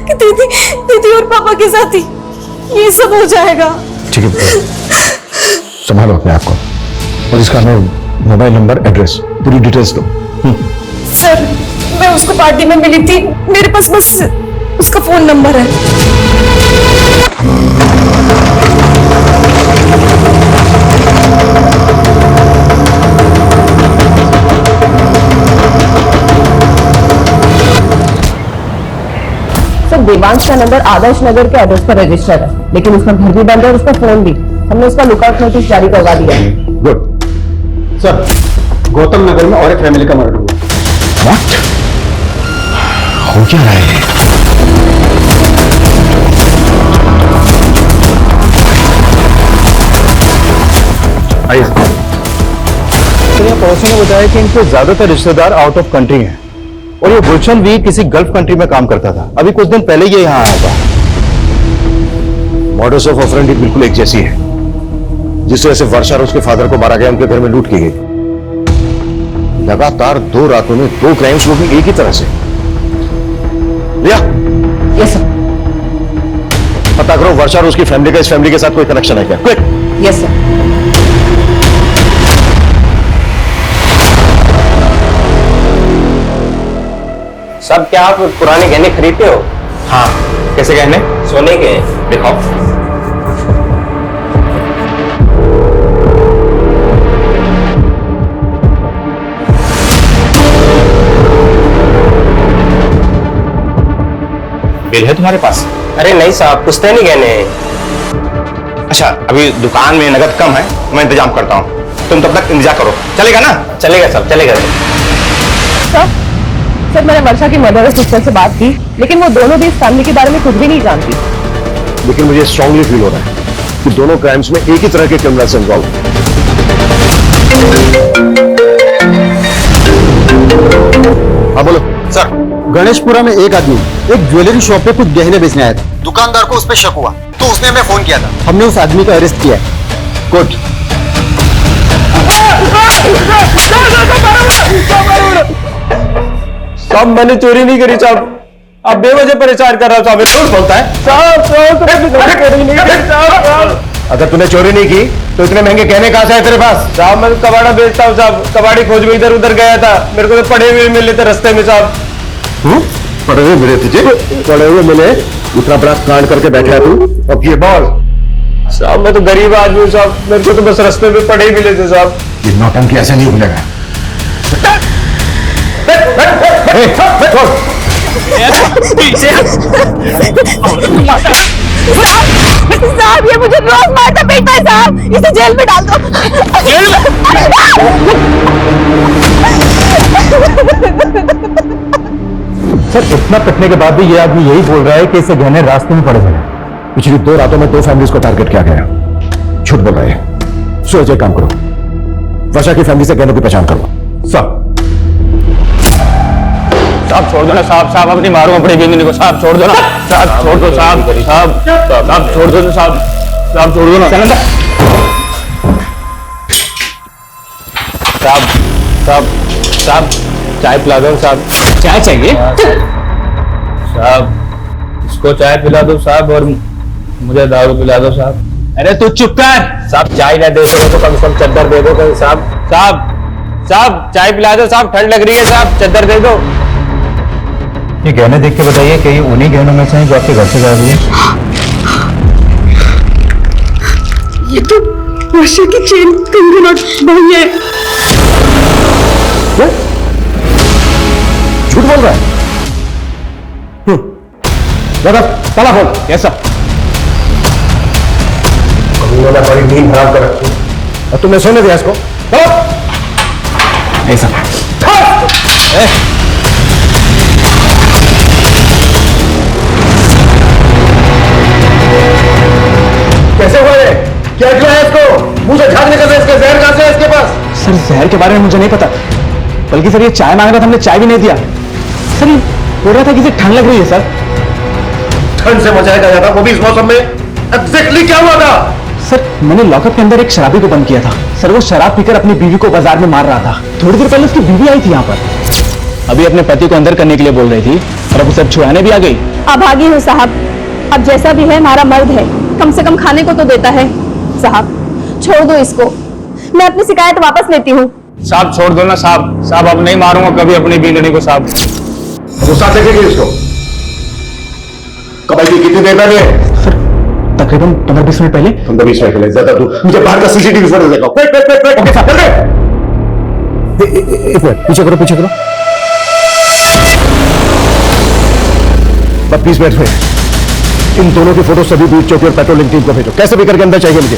कि दीदी और पापा के साथ ही ये सब हो जाएगा। ठीक है, संभालो अपने आप को और इसका मोबाइल नंबर, एड्रेस, पूरी डिटेल्स दो। सर मैं उसको पार्टी में मिली थी, मेरे पास बस उसका फोन नंबर है। सर देवांश का नंबर आदर्श नगर के एड्रेस पर रजिस्टर्ड है, लेकिन उसका घर भी बंद है और उसका फोन भी। हमने उसका लुकआउट नोटिस जारी करवा दिया है। गुड सर, गौतम नगर में और एक फैमिली का मर्डर हुआ। व्हाट? हो क्या रहा है? आइए। तो यहाँ पड़ोसी ने बताया कि इनके ज्यादातर रिश्तेदार आउट ऑफ कंट्री हैं और ये गुलशन भी किसी गल्फ कंट्री में काम करता था। अभी कुछ दिन पहले ये यहाँ आया था। मॉडस ऑफ ऑपरेंडी बिल्कुल एक जैसी है। जिस तरह से वर्षा और उसके फादर को मारा गया, उनके घर में लूट की गई। लगातार 2 रातों में 2 क्राइम्स, वो भी एक ही तरह से। रिया, यस सर। पता करो वर्षा और उसकी फैमिली का इस फैमिली के साथ कोई कनेक्शन है क्या? क्विक। Yes sir. सब क्या आप पुराने गहने खरीदते हो? हाँ, कैसे गहने? सोने के? दिखाओ। बिल है तुम्हारे पास? अरे नहीं साहब, पुश्तैनी गहने हैं। अच्छा, अभी दुकान में नगद कम है, मैं इंतजाम करता हूँ, तुम तब तक इंतजार करो। चलेगा ना? चलेगा साहब, चलेगा। सर मैंने वर्षा की मदर और सिस्टर से बात की, लेकिन वो दोनों भी इस फैमिली के बारे में कुछ भी नहीं जानती। लेकिन मुझे स्ट्रांगली फील हो रहा है कि दोनों क्राइम्स में एक ही तरह के क्रिमिनल्स इन्वॉल्व हैं। हाँ बोलो सर। गणेशपुरा में एक आदमी एक ज्वेलरी शॉप पे कुछ गहने बेचने आया था। दुकानदार को उस पर शक हुआ तो उसने हमें फोन किया था। हमने उस आदमी को अरेस्ट किया है। गुड। साहब मैंने चोरी नहीं करी साहब, आप बेवजह परेशान कर रहा साहब। झूठ बोलता है साहब। अगर तूने चोरी नहीं की तो इतने महंगे गहने कहां से आए तेरे पास? साहब मैं कबाड़ा बेचता हूँ साहब, कबाड़ी खोज में इधर उधर गया था, मेरे को तो पड़े हुए मिले थे रास्ते में साहब। पड़े हुए मिले तुझे? पड़े हुए मिले? इतना बड़ा कांड करके बैठा है तू। अब ये बोल। साहब मैं तो गरीब आदमी हूँ साहब, मेरे को तो बस रास्ते में पड़े ही मिले थे साहब। ये नौटंकी ऐसे नहीं भूलेगा। साहब ये मुझे रोज मारता पीटता है साहब, इसे जेल में डाल दो। जेल में? सर इतना पिटने के बाद भी ये आदमी यही बोल रहा है कि इसे गहने रास्ते में पड़े मिले। पिछली 2 रातों में 2 फैमिलीज को टारगेट किया गया। झूठ बोल रहे हैं। सूरज एक काम करो, वर्षा की फैमिली से गहनों की पहचान करो। साहब साहब छोड़ दो ना साहब, साहब अपनी मारूंगा बड़ी बीवी को। साहब छोड़ दो ना साहब, छोड़ दो साहब, साहब साहब छोड़ दो साहब, साहब छोड़ दो ना साहब। साहब साहब चाय पिला दो साहब। चाय चाहिए? साहब इसको चाय पिला दो साहब और मुझे दारू पिला दो साहब। अरे तू चुप कर। साहब चाय ना दे सको तो कम से कम चद्दर दे दो कहीं। साहब साहब साहब चाय पिला दो साहब, ठंड लग रही है साहब, चद्दर दे दो। ये गहने देख के बताइए कि ये उन्हीं गहनों में से हैं जो आपके घर से गायब हुए? ये तो वर्षा की चेन कंगन और बही है। झूठ बोल रहा है। दादा ताला खोल। कैसा उन्होंने बड़ी नींद खराब कर रखी और तुमने सोने दिया इसको? ऐसा कैसे हुआ ये? क्या किया है इसको? मुझे झाग निकल रहा है इसके। जहर कहां से है इसके पास? सर जहर के बारे में मुझे नहीं पता, बल्कि सर ये चाय मांग रहा था, हमने चाय भी नहीं दिया। सर ये बोल रहा था कि इसे ठंड लग रही है। सर ठंड से बचाएगा ज्यादा, वो भी इस मौसम में? एग्जैक्टली क्या हुआ था? सर मैंने लॉकअप के अंदर एक शराबी को बंद किया था। सर वो शराब पीकर अपनी बीवी को बाजार में मार रहा था। थोड़ी देर पहले उसकी बीवी आई थी यहाँ पर, अभी अपने पति को अंदर करने के लिए बोल रही थी और अब उसे अब छुड़ाने भी आ गई। अभागी हूँ साहब, अब जैसा भी है हमारा मर्द है, कम से कम खाने को तो देता है। साहब छोड़ दो इसको, मैं अपनी शिकायत वापस लेती हूँ। साहब छोड़ दो ना साहब। साहब अब नहीं मारूंगा कभी अपनी बींदनी को साहब। गुस्सा देखेगी इसको? कब आई थी? कितनी देर पहले? सर तकरीबन 15-20 मिनट पहले। 15-20 मिनट पहले? ज्यादा दूर मुझे बाहर का सीसीटीवी फुटेज दिखाओ। वेट ओके साहब, चल एक मिनट पीछे करो, पीछे करो। 20 मिनट में इन दोनों की फोटो सभी दूध चौकी और पेट्रोलिंग टीम को भेजो। कैसे भी करके अंदर चाहिए मुझे।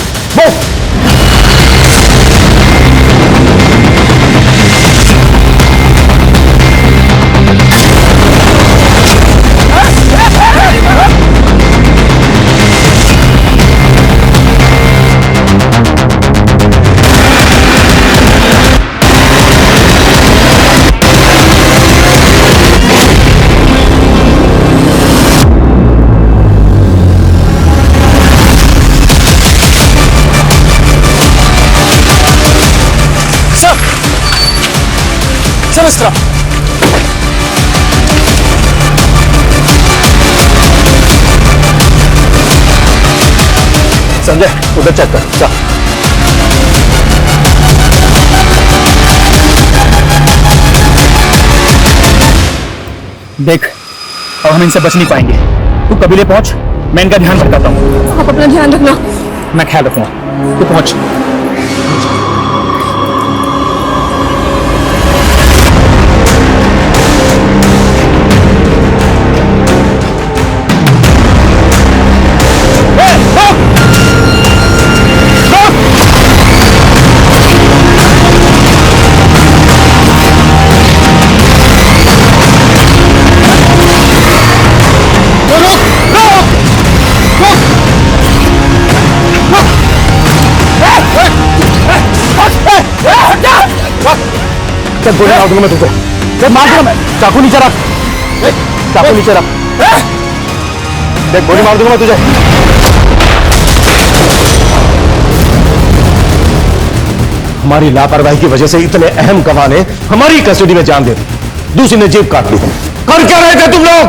सर इस तरह संजय उधर चेक कर। चल देख, अब हम इनसे बच नहीं पाएंगे। तू कबीले पहुंच, मैं इनका ध्यान रखता हूँ। आप अपना ध्यान रखना। मैं ख्याल रखूंगा। तू पहुंच। गोली मार दूंगा मैं तुझे। मार दूंगा मैं। चाकू नीचे रख, चाकू नीचे रख। देख गोली मार दूंगा मैं तुझे। हमारी लापरवाही की वजह से इतने अहम गवाह ने हमारी कस्टडी में जान दे दी, दूसरी ने जेब काट ली। कर क्या रहे थे तुम लोग?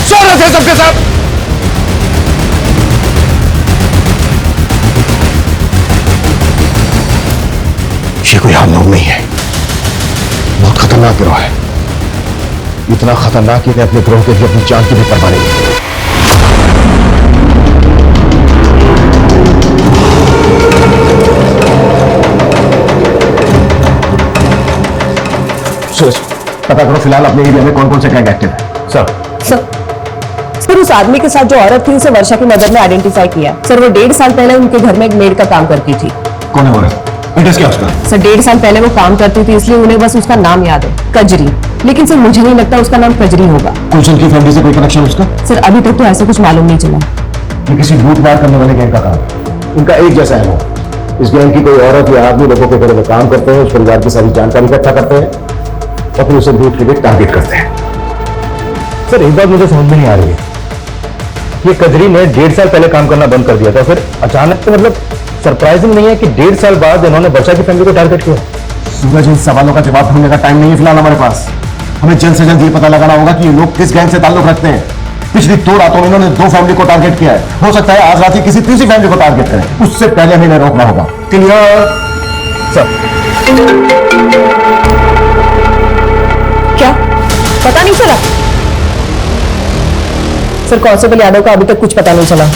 सो रहे थे सबके साथ। ये कोई आम लोग नहीं है, बहुत खतरनाक गिरोह है। इतना खतरनाक कि इन्हें अपने गिरोह के लिए अपनी जान की भी परवाह नहीं है। सूरज पता करो फिलहाल अपने एरिया में कौन कौन से गैंग एक्टिव है। सर उस आदमी के साथ जो औरत थी उसे वर्षा की नजर में आइडेंटिफाई किया। सर वो 1.5 साल पहले उनके घर में एक मेड का काम करती थी। कौन है वो? एड्रेस क्या उसका? सर 1.5 साल पहले वो काम करती थी, इसलिए उन्हें बस उसका नाम याद है, कजरी। लेकिन सर मुझे नहीं लगता उसका नाम कजरी होगा। कुलचंद की फैमिली से कोई कनेक्शन उसका? सर अभी तक तो ऐसा कुछ मालूम नहीं चला। ये किसी लूटमार करने वाले गैंग का काम है। इनका एक जैसा है वो। इस गैंग की कोई औरत या आदमी लोगों के घरों में काम करते हैं, उस परिवार की सारी जानकारी इकट्ठा करते हैं और फिर उसे लूट के लिए टारगेट करते हैं। सर एक बात मुझे समझ में नहीं आ रही है, ये कजरी ने 1.5 साल पहले काम करना बंद कर दिया था, फिर अचानक तो मतलब सरप्राइजिंग नहीं है कि 1.5 साल बाद इन्होंने वर्षा की फैमिली को टारगेट किया। सूरज इन सवालों का जवाब ढूंढने का टाइम नहीं है फिलहाल हमारे पास। हमें जल्द से जल्द ये पता लगाना होगा कि ये लोग किस गैंग से ताल्लुक रखते हैं पिछली 2 रातों में इन्होंने 2 फैमिली को टारगेट किया है। हो सकता है आज रात ही किसी तीसरी फैमिली को टारगेट करें। उससे पहले हमें रोकना होगा। Clear sir? क्या पता नहीं चला? सर कांस्टेबल यादव का अभी तक कुछ पता नहीं चला।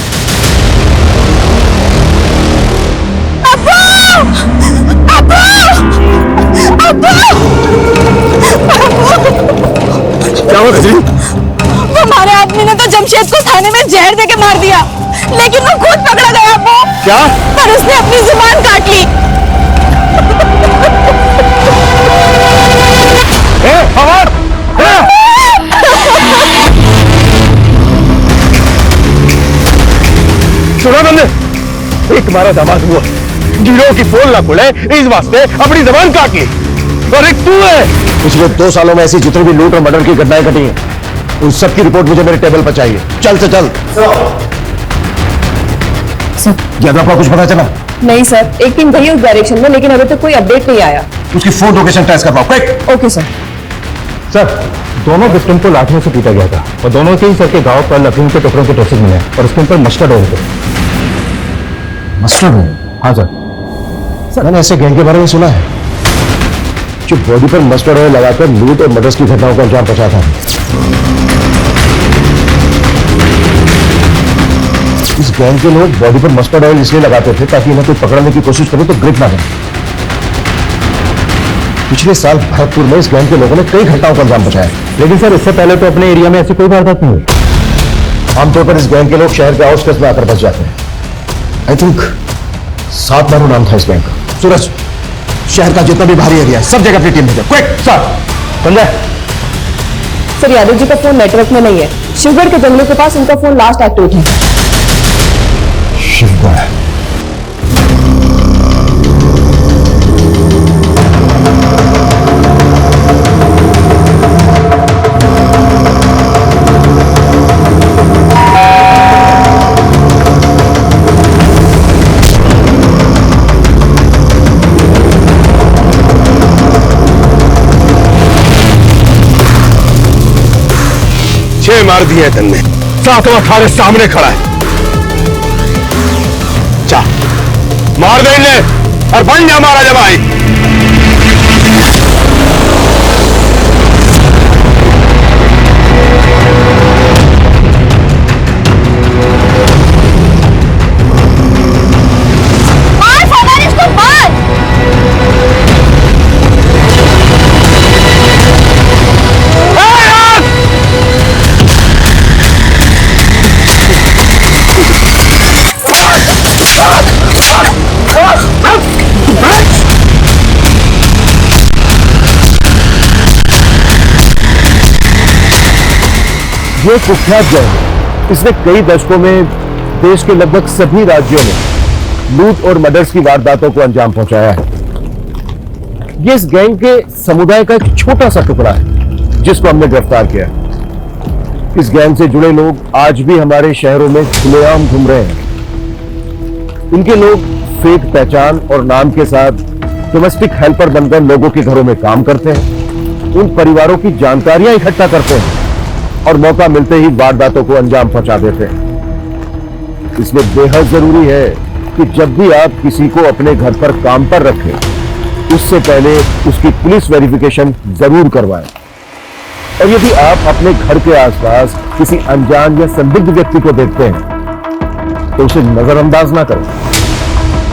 क्या हुआ गजरी? हमारे आदमी ने तो जमशेद को थाने में जहर देके मार दिया, लेकिन वो खुद पकड़ा गया अब्बू। क्या? पर उसने अपनी जुबान काट ली। फवाद! सुना तुमने? एक हमारा दामाद हुआ, गिरोह की पोल ना खुले इस वास्ते अपनी जबान काट ली, और एक तू है। पिछले 2 सालों में ऐसी जितनी भी लूट और मर्डर की घटनाएं घटी हैं, उन सब की रिपोर्ट मुझे मेरे टेबल पर चाहिए। चल से चल। सर यादव आपको कुछ पता चला? नहीं सर, एक टीम गई उस डायरेक्शन में, लेकिन अभी तक कोई अपडेट नहीं आया। उसकी फोन लोकेशन ट्रेस करवाओ, क्विक। Okay sir. सर दोनों विक्टिम को लाठियों से पीटा गया था और दोनों के ही सर के घाव पर लकड़ी के टुकड़ों के ट्रेसेस मिले और उसके ऊपर मस्टर्ड ऑयल थे। Mustard oil? हाँ सर। मैंने ऐसे गैंग के बारे में सुना है जो बॉडी पर मस्टर्ड ऑयल लगाकर लूट और मर्डर्स की घटनाओं को अंजाम पहुंचाता है। इस गैंग के लोग बॉडी पर मस्टर्ड ऑयल इसलिए लगाते थे ताकि इन्हें कोई पकड़ने की कोशिश करे तो ग्रिप ना करे। पिछले साल भरतपुर में इस गैंग के लोगों ने कई घटनाओं को अंजाम पहुंचाया, लेकिन सर इससे पहले तो अपने एरिया में ऐसी कोई वारदात नहीं हुई। आमतौर पर इस गैंग के लोग शहर के आउटस्कर्ट्स में आकर बस जाते हैं। आई थिंक 7 बारू नाम था इस गैंग का। सूरज, शहर का जितना भी भारी एरिया है सब जगह अपनी टीम भेजो, quick. Sir Sanjay. Sir Yadav ji का फोन नेटवर्क में नहीं है। शिवगढ़ के जंगलों के पास उनका फोन लास्ट एक्टिव है। शिवगढ़? मार दिए तन्ने, सातवां थारे सामने खड़ा है। जा मार दे इन्हें और बन जा मारा जवाई। ये कुख्यात गैंग इसने कई दशकों में देश के लगभग सभी राज्यों में लूट और मर्डर्स की वारदातों को अंजाम पहुंचाया है। ये इस गैंग के समुदाय का एक छोटा सा टुकड़ा है जिसको हमने गिरफ्तार किया है। इस गैंग से जुड़े लोग आज भी हमारे शहरों में खुलेआम घूम रहे हैं। इनके लोग फेक पहचान और नाम के साथ डोमेस्टिक हेल्पर बनकर लोगों के घरों में काम करते हैं, उन परिवारों की जानकारियां इकट्ठा करते हैं और मौका मिलते ही वारदातों को अंजाम पहुंचा देते हैं। इसलिए बेहद जरूरी है कि जब भी आप किसी को अपने घर पर काम पर रखें उससे पहले उसकी पुलिस वेरिफिकेशन जरूर करवाएं। और यदि आप अपने घर के आसपास किसी अनजान या संदिग्ध व्यक्ति को देखते हैं तो उसे नजरअंदाज ना करें।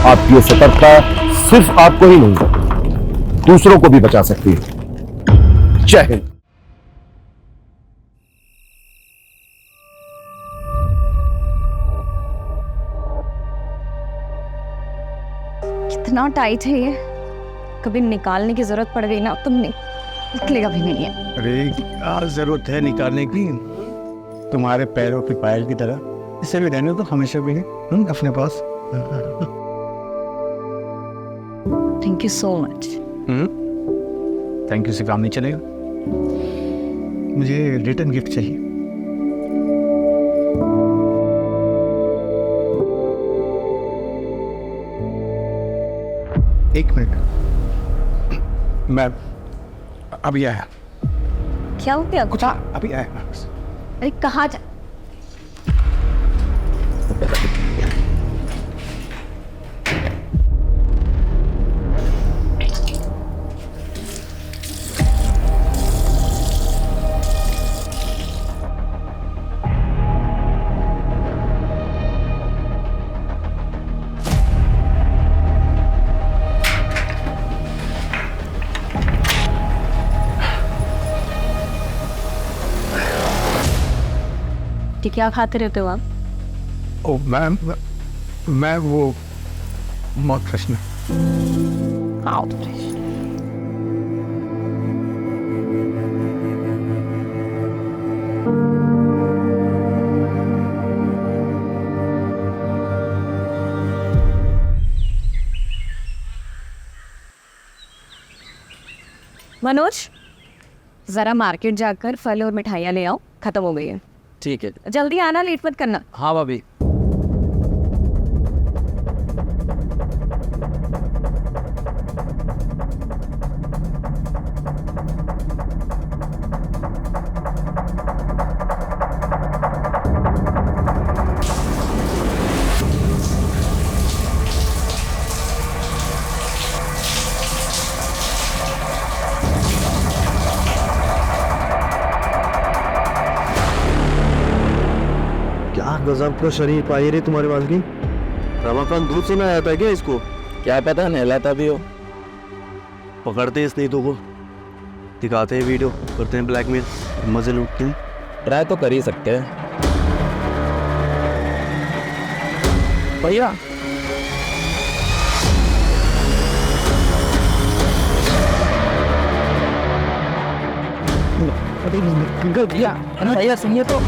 आपकी ये सतर्कता सिर्फ आपको ही नहीं दूसरों को भी बचा सकती है। जय हिंद। कितना टाइट है ये, कभी निकालने की जरूरत पड़ गई ना तुमने निकलेगा भी नहीं है। अरे क्या जरूरत है निकालने की, तुम्हारे पैरों की पायल की तरह इसे भी रहने तो हमेशा भी अपने पास। Thank you so much. Thank you से काम नहीं चलेगा, मुझे रिटर्न गिफ्ट चाहिए। एक मिनट, मैं अभी आया। क्या हो गया? कुछ अभी आया। अरे कहाँ जा? क्या खाते रहते हो आप? ओ मैम, मैं वो मौत फ्रेश में। मनोज, जरा मार्केट जाकर फल और मिठाइयाँ ले आओ, खत्म हो गई है। ठीक है। जल्दी आना, लेट मत करना। हाँ भाभी। गजब का शरीर पाई रे तुम्हारे बाल की। रमाकांत दूध से ना आता है क्या इसको? क्या पता नहलाता भी हो। पकड़ते इस नहीं तो को, दिखाते हैं वीडियो, करते हैं ब्लैकमेल, मजे लूटते हैं। ट्राई तो कर ही सकते हैं भैया। भैया सुनिए तो,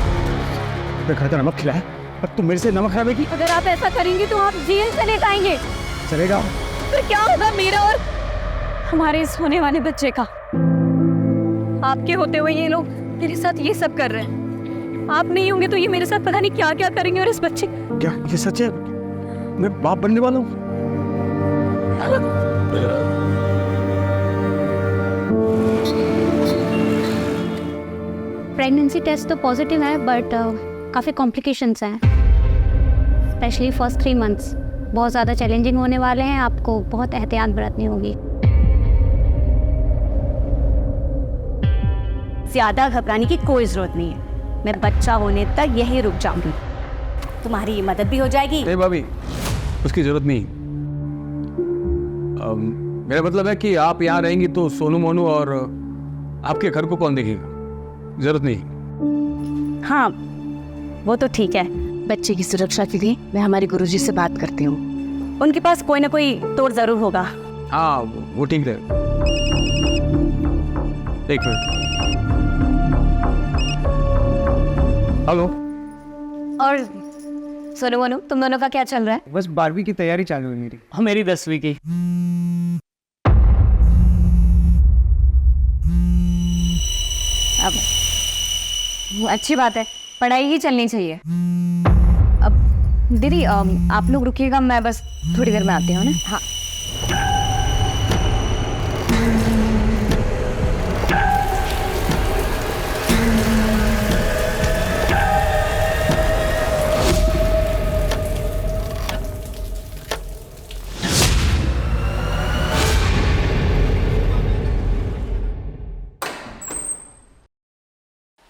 घर का नमक खिलाया और तुम मेरे से नमक खाएगी? अगर आप ऐसा करेंगे तो आप जेल चले जाएंगे। चलेगा फिर क्या होगा मेरा और हमारे इस होने वाले बच्चे का? आपके होते हुए ये लोग मेरे साथ ये सब कर रहे हैं। आप नहीं होंगे तो ये मेरे साथ पता नहीं क्या क्या करेंगे। और इस बच्चे, क्या ये सच है? मैं बाप बनने वाला हूँ। प्रेगनेंसी टेस्ट तो पॉजिटिव है बट काफ़ी कॉम्प्लिकेशंस हैं, स्पेशली फर्स्ट 3 मंथ्स बहुत ज़्यादा चैलेंजिंग होने वाले हैं। आपको बहुत एहतियात बरतनी होगी। ज्यादा घबराने की कोई जरूरत नहीं है। मैं बच्चा होने तक यहीं रुक जाऊंगी, तुम्हारी मदद भी हो जाएगी। नहीं भाभी, उसकी जरूरत नहीं। मेरा मतलब है कि आप यहाँ रहेंगी तो सोनू मोनू और आपके घर को कौन देखेगा? जरूरत नहीं। हाँ वो तो ठीक है। बच्चे की सुरक्षा के लिए मैं हमारे गुरुजी से बात करती हूँ, उनके पास कोई ना कोई तोड़ जरूर होगा। हाँ वो ठीक है। एक मिनट। हेलो। और सोनू मोनू, तुम दोनों का क्या चल रहा है? बस 12वीं की तैयारी चालू है मेरी। मेरी 10वीं की। अब अच्छी बात है, पढ़ाई ही चलनी चाहिए। अब दीदी आप लोग रुकिएगा, मैं बस थोड़ी देर में आती हूँ ना। हाँ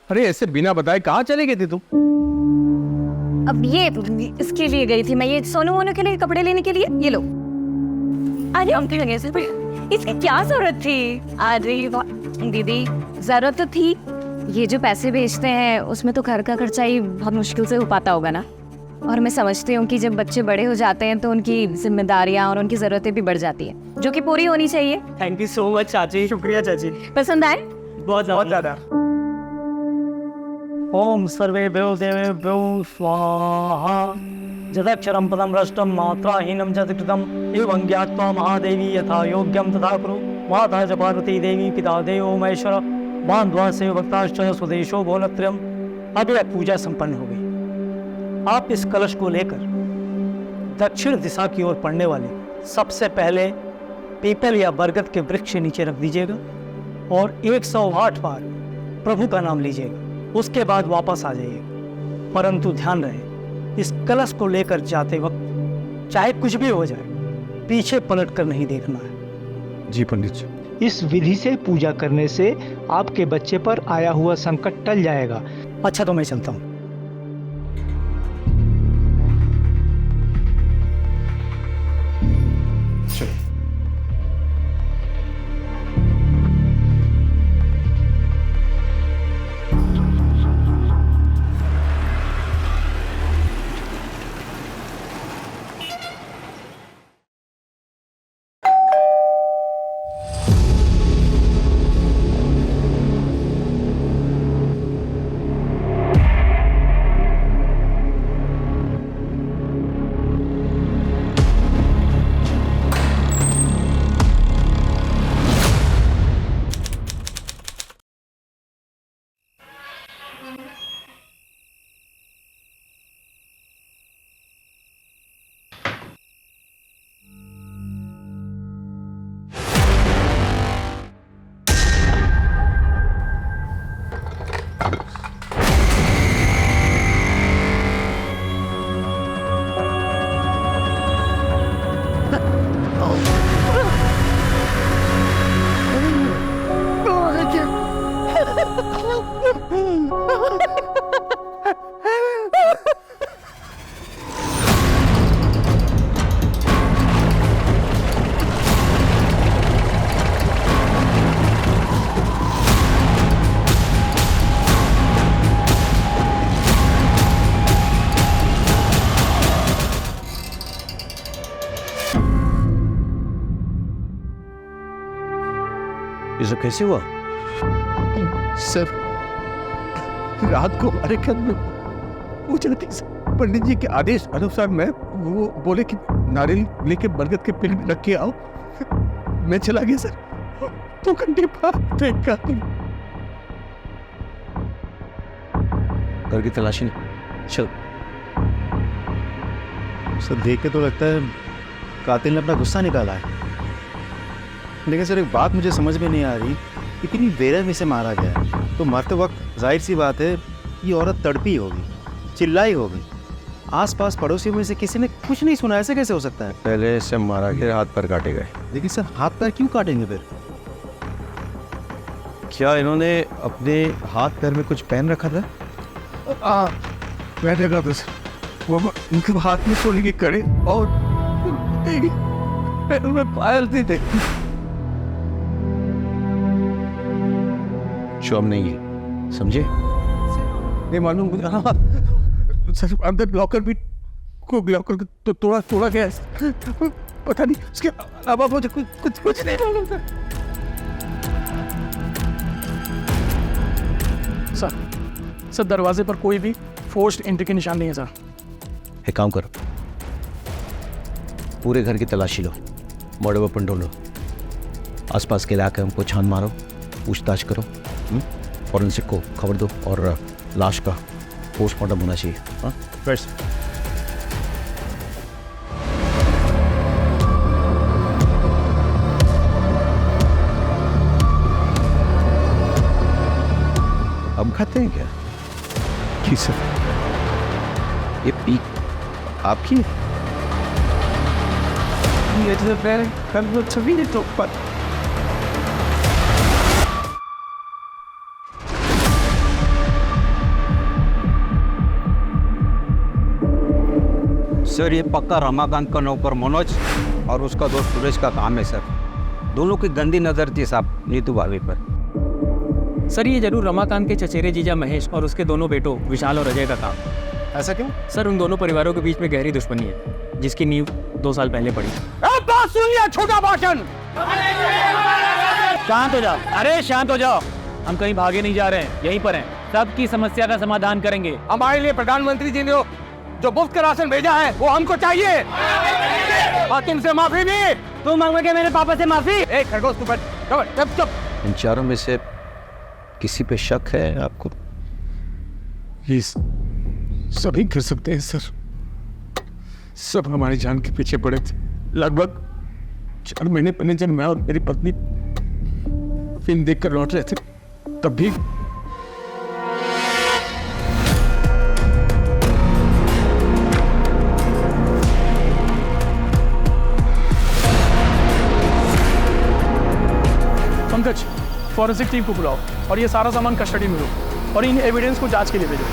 अरे ऐसे बिना बताए कहाँ चले गए थे तुम? अब ये इसके लिए गई थी मैं, ये सोनू मोनू के लिए कपड़े लेने के लिए। ये लो। अरे हम थे लगे, इसकी क्या जरूरत थी? अरे दीदी जरूरत तो थी। ये जो पैसे भेजते हैं उसमें तो घर का खर्चा ही बहुत मुश्किल से हो पाता होगा ना। और मैं समझती हूँ कि जब बच्चे बड़े हो जाते हैं तो उनकी जिम्मेदारियाँ और उनकी ज़रूरतें भी बढ़ जाती हैं, जो कि पूरी होनी चाहिए। थैंक यू सो मच चाची। शुक्रिया चाची। पसंद आए? बहुत ज़्यादा। ओम सर्वेभ्यो देवेभ्यो स्वाहा। जदक्षरं पदं भ्रष्टं मात्राहीनं च कृतम् एवं ज्ञात्वा महादेवी यथा योग्यं तथा कुरु। माता च पार्वती देवी पिता देवो महेश्वर बांधवा से भक्ताश्च स्वदेशो भोलत्रयम्। अब यह पूजा संपन्न हो गई। आप इस कलश को लेकर दक्षिण दिशा की ओर पड़ने वाले सबसे पहले पीपल या बरगद के वृक्ष के नीचे रख दीजिएगा और 108 बार प्रभु का नाम लीजिएगा। उसके बाद वापस आ जाइए, परंतु ध्यान रहे इस कलश को लेकर जाते वक्त चाहे कुछ भी हो जाए, पीछे पलट कर नहीं देखना है। जी पंडित जी। इस विधि से पूजा करने से आपके बच्चे पर आया हुआ संकट टल जाएगा। अच्छा, तो मैं चलता हूँ। ये सब कैसे हुआ? सर, रात को हमारे घर में पूजा थी सर। पंडित जी के आदेश अनुसार मैं वो बोले कि नारियल लेके बरगद के पेड़ में रख के आओ, मैं चला गया सर। 2 घंटे बाद देखा घर की तलाशी नहीं। चल सर, देख के तो लगता है कातिल ने अपना गुस्सा निकाला है। लेकिन सर एक बात मुझे समझ में नहीं आ रही, इतनी बेरहमी से मारा गया है तो मरते वक्त जाहिर सी बात है ये औरत तड़पी होगी, चिल्लाई होगी। आसपास पड़ोसियों में से किसी ने कुछ नहीं सुना, ऐसे कैसे हो सकता है? पहले से मारा गया, हाथ पैर काटे गए। लेकिन सर हाथ पैर क्यों काटेंगे फिर? क्या इन्होंने अपने हाथ पैर में कुछ पहन रखा था? मैं देखा था सर, वो उनके हाथ में सोने की कड़े और पैरों में पायल थे। शोम नहीं है, समझे? नहीं मालूम मुझे। हाँ सर, अंदर लॉकर भी को लॉकर तो तोड़ा गया है। पता नहीं उसके अलावा मुझे कुछ नहीं मालूम था। सर दरवाजे पर कोई भी फोर्स्ड एंट्री के निशान नहीं है सर। एक काम करो, पूरे घर की तलाशी लो, मॉडल वेपन ढूंढो, आसपास के इलाके हमको छान मारो, पूछताछ करो, फॉरेंसिक को खबर दो और लाश का पोस्टमार्टम होना चाहिए। हाँ बस। अब खाते हैं क्या? जी सर। ये पीक आपकी है? ये तो पहले कल छवि नहीं तो पर सर ये पक्का रमाकांत का नौकर मनोज और उसका दोस्त सुरेश का काम है सर। दोनों की गंदी नजर थी साहब नीतू भाभी पर। सर ये जरूर रमाकांत के चचेरे जीजा महेश और उसके दोनों बेटों विशाल और अजय का काम। ऐसा क्यों? सर उन दोनों परिवारों के बीच में गहरी दुश्मनी है जिसकी नींव 2 साल पहले पड़ी। बात सुनिए, छोटा भाषण। शांत हो जाओ, अरे शांत हो जाओ। हम कहीं भागे नहीं जा रहे हैं, यहीं पर हैं। सबकी समस्या का समाधान करेंगे। हमारे लिए प्रधानमंत्री जी ने जो मुफ्त का राशन भेजा है वो हमको चाहिए। हाकिम से माफी भी। तुम मांगोगे मेरे पापा से माफी? एक खरगोश चुप। इन चारों में से किसी पे शक है आपको? प्लीज, सभी कर सकते हैं सर। सब हमारी जान के पीछे पड़े थे। लगभग 4 महीने पहले जब मैं और मेरी पत्नी फिल्म देखकर लौट रहे थे, तब भी फॉरेंसिक टीम को बुलाओ और ये सारा सामान कस्टडी में लो और इन एविडेंस को जांच के लिए भेजो।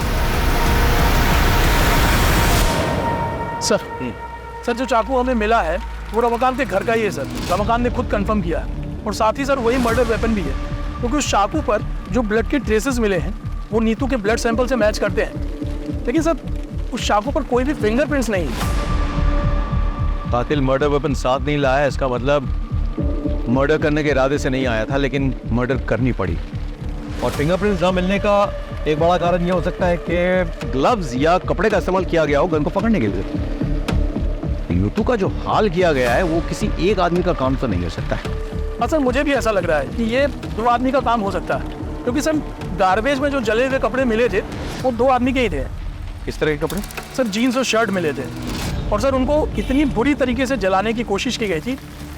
सर जो चाकू हमें मिला है वो रमाकांत के घर का ही है सर। रमाकांत ने खुद कंफर्म किया है और साथ ही सर वही मर्डर वेपन भी है, क्योंकि उस चाकू पर जो ब्लड के ट्रेसेस मिले हैं वो नीतू के ब्लड सैंपल से मैच करते हैं, लेकिन सर उस चाकू पर कोई भी फिंगरप्रिंट्स नहीं है। कातिल मर्डर वेपन साथ नहीं लाया, इसका मतलब मर्डर करने के इरादे से नहीं आया था, लेकिन मर्डर करनी पड़ी। और फिंगरप्रिंट्स ना मिलने का एक बड़ा कारण यह हो सकता है कि ग्लव्स या कपड़े का इस्तेमाल किया गया हो गन को पकड़ने के लिए। यूतू का जो हाल किया गया है वो किसी एक आदमी का काम तो नहीं हो सकता है। हाँ सर, मुझे भी ऐसा लग रहा है कि ये 2 आदमी का काम हो सकता है, क्योंकि सर गार्बेज में जो जले हुए कपड़े मिले थे वो 2 आदमी के ही थे। किस तरह के कपड़े? सर जीन्स और शर्ट मिले थे और सर उनको इतनी बुरी तरीके से जलाने की कोशिश की गई थी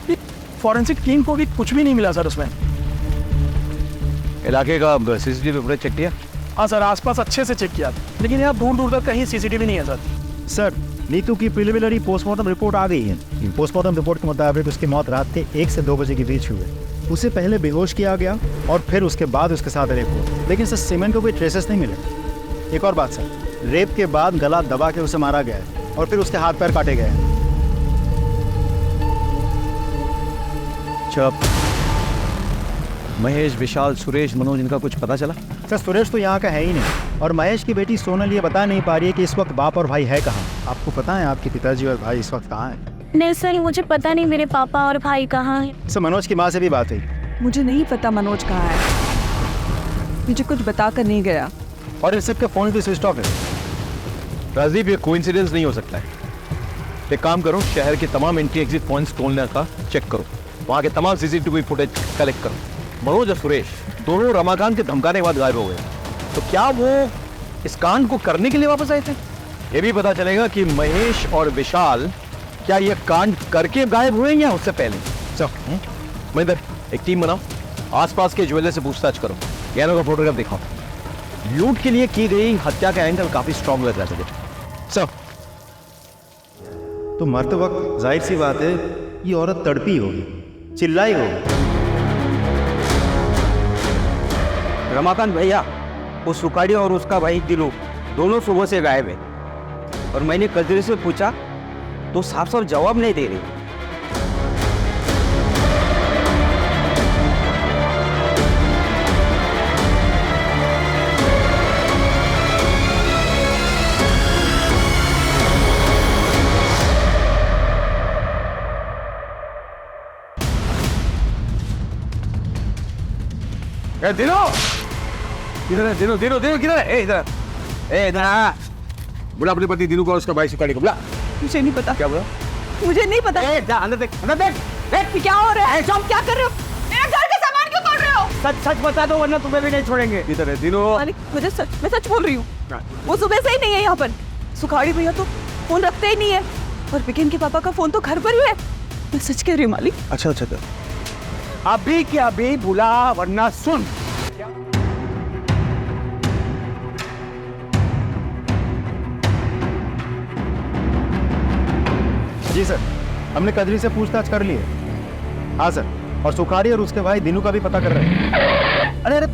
कि फॉरेंसिक टीम को भी कुछ भी नहीं मिला सर उसमें। इलाके का सीसीटीवी फुटेज चेक किया? हाँ सर, आसपास अच्छे से चेक किया, लेकिन यहाँ दूर दूर तक कहीं सीसीटीवी नहीं है सर। सर, नीतू की प्रिलिमिनरी पोस्टमार्टम रिपोर्ट आ गई है। पोस्टमार्टम रिपोर्ट के मुताबिक उसकी मौत रात के 1 से 2 बजे के बीच हुई है। उसे पहले बेहोश किया गया और फिर उसके बाद उसके साथ रेप हुआ, लेकिन सर सीमेंट को कोई ट्रेसेस नहीं मिले। एक और बात सर, रेप के बाद गला दबा के उसे मारा गया है और फिर उसके हाथ पैर काटे गए हैं। चुप। महेश, विशाल, सुरेश, मनोज, इनका कुछ पता चला? सर सुरेश तो यहाँ का है ही नहीं और महेश की बेटी सोनल ये बता नहीं पा रही है कि इस वक्त बाप और भाई है कहाँ। आपको पता है आपके पिताजी और भाई इस वक्त कहाँ है? नहीं सर, मुझे पता नहीं मेरे पापा और भाई कहाँ हैं। सर मनोज की माँ से भी बात हुई। मुझे नहीं पता मनोज कहाँ है, मुझे कुछ बता कर नहीं गया और इस सबके फोन भी स्विच ऑफ है। राजीव, ये कोइंसिडेंस नहीं हो सकता है। एक काम करो, शहर के तमाम एंट्री एग्जिट पॉइंट्स टोलने का चेक करो, वहाँ के तमाम सीसीटीवी फुटेज कलेक्ट करो। मनोज और सुरेश दोनों रमाकांत के धमकाने के बाद गायब हो गए, तो क्या वो इस कांड को करने के लिए वापस आए थे? ये भी पता चलेगा कि महेश और विशाल क्या ये कांड करके गायब हुए या उससे पहले। चलो महेंद्र, एक टीम बनाओ, आसपास के ज्वेलर से पूछताछ करो, गहनों का फोटोग्राफ दिखाओ। लूट के लिए की गई हत्या का एंगल काफी स्ट्रॉन्ग लग रहा है। सब तो मरते वक्त जाहिर सी बात है ये औरत तड़पी होगी, चिल्लाई होगी। रमाकांत भैया, वो सुकाड़ी और उसका भाई दिलू दोनों सुबह से गायब है और मैंने कजरी से पूछा तो साफ साफ जवाब नहीं दे रही। दिनो किधर है? दिनो दिनो दिनो किधर है? इधर इधर बुला अपने पति दिनू को और उसका भाई सुकाड़ी को बुला। मुझे नहीं पता। क्या बोला? मुझे नहीं पता। जा अंदर देख, अंदर देख। क्या हो रहा है? तुम क्या कर रहे हो? मेरे घर के सामान क्यों तोड़ रहे हो? सच सच बता दो वरना तुम्हें भी नहीं छोड़ेंगे। किधर है दिनो? मैं सच बोल रही हूँ। वो सुबह से ही नहीं है यहाँ पर। सुखाड़ी भैया तो फोन रखते ही नहीं है और विकेन के पापा का फोन तो घर पर ही है। मैं सच कह रही हूँ मालिक। अच्छा अच्छा, अभी क्या अभी बुला वरना सुन। जी सर, हमने कजरी से पूछताछ कर ली है। हाँ सर, और सुखाड़ी और उसके भाई दिनू का भी पता कर रहे हैं। अरे अरे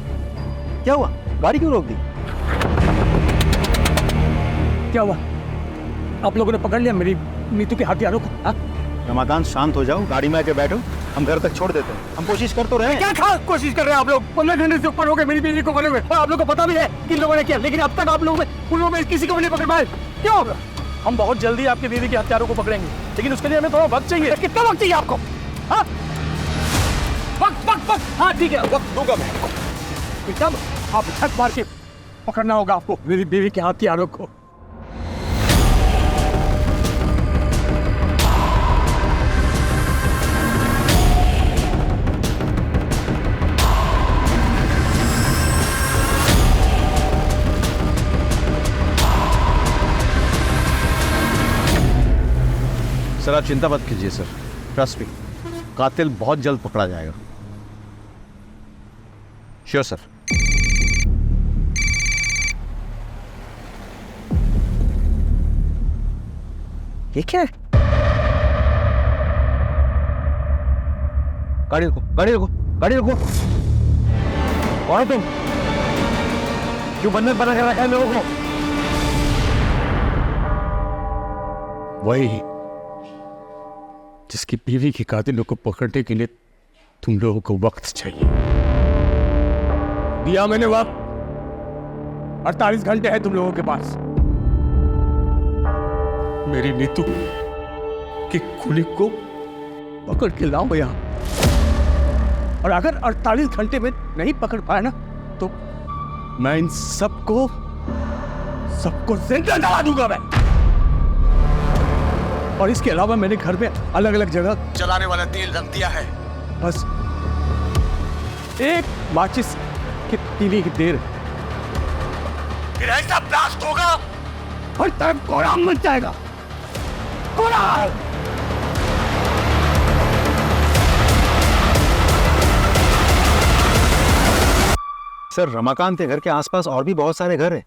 क्या हुआ? गाड़ी क्यों रोक दी? क्या हुआ? आप लोगों ने पकड़ लिया मेरी नीतू के हथियारों को? रमाकांत शांत हो जाओ, गाड़ी में आके बैठो, हम घर तक छोड़ देते हैं। हम कोशिश कर तो रहे हैं। क्या कोशिश कर रहे हैं आप लोग? 15 घंटे से ऊपर हो गए मेरी बीवी को बने हुए। आप लोगों को पता भी है किन लोगों ने किया, लेकिन अब तक आप लोगों में किसी को भी नहीं पकड़ पाए। क्यों होगा? हम बहुत जल्दी आपके बीवी के हत्यारों को पकड़ेंगे, लेकिन उसके लिए हमें थोड़ा वक्त चाहिए। कितना वक्त चाहिए आपको? हाँ वक्त। हाँ ठीक है, वक्त दूंगा मैं। तब आप छत मार के पकड़ना होगा आपको मेरी बीवी के हथियारों को। सर आप चिंता मत कीजिए सर, ट्रस्ट मी, कातिल बहुत जल्द पकड़ा जाएगा। Sure sir. ये क्या है? गाड़ी रुको, गाड़ी रुको, गाड़ी रुको। कौन हो तुम? क्यों बंधन बना कर रखा है लोगों को? वही जिसकी बीवी की कातिलों को पकड़ने के लिए तुम लोगों को वक्त चाहिए। दिया मैंने वक्त, 48 घंटे है तुम लोगों के पास। मेरी नीतू की खूनी को पकड़ के लाओ यहां, और अगर 48 घंटे में नहीं पकड़ पाया ना तो मैं इन सबको जिंदा जला दूंगा मैं। और इसके अलावा मैंने घर में अलग अलग जगह जलाने वाला तेल रख दिया है। बस एक माचिस की तीली की देर, फिर ऐसा ब्लास्ट होगा और तब कोराम मच जाएगा। कोराम! सर, रमाकांत के घर के आसपास और भी बहुत सारे घर हैं।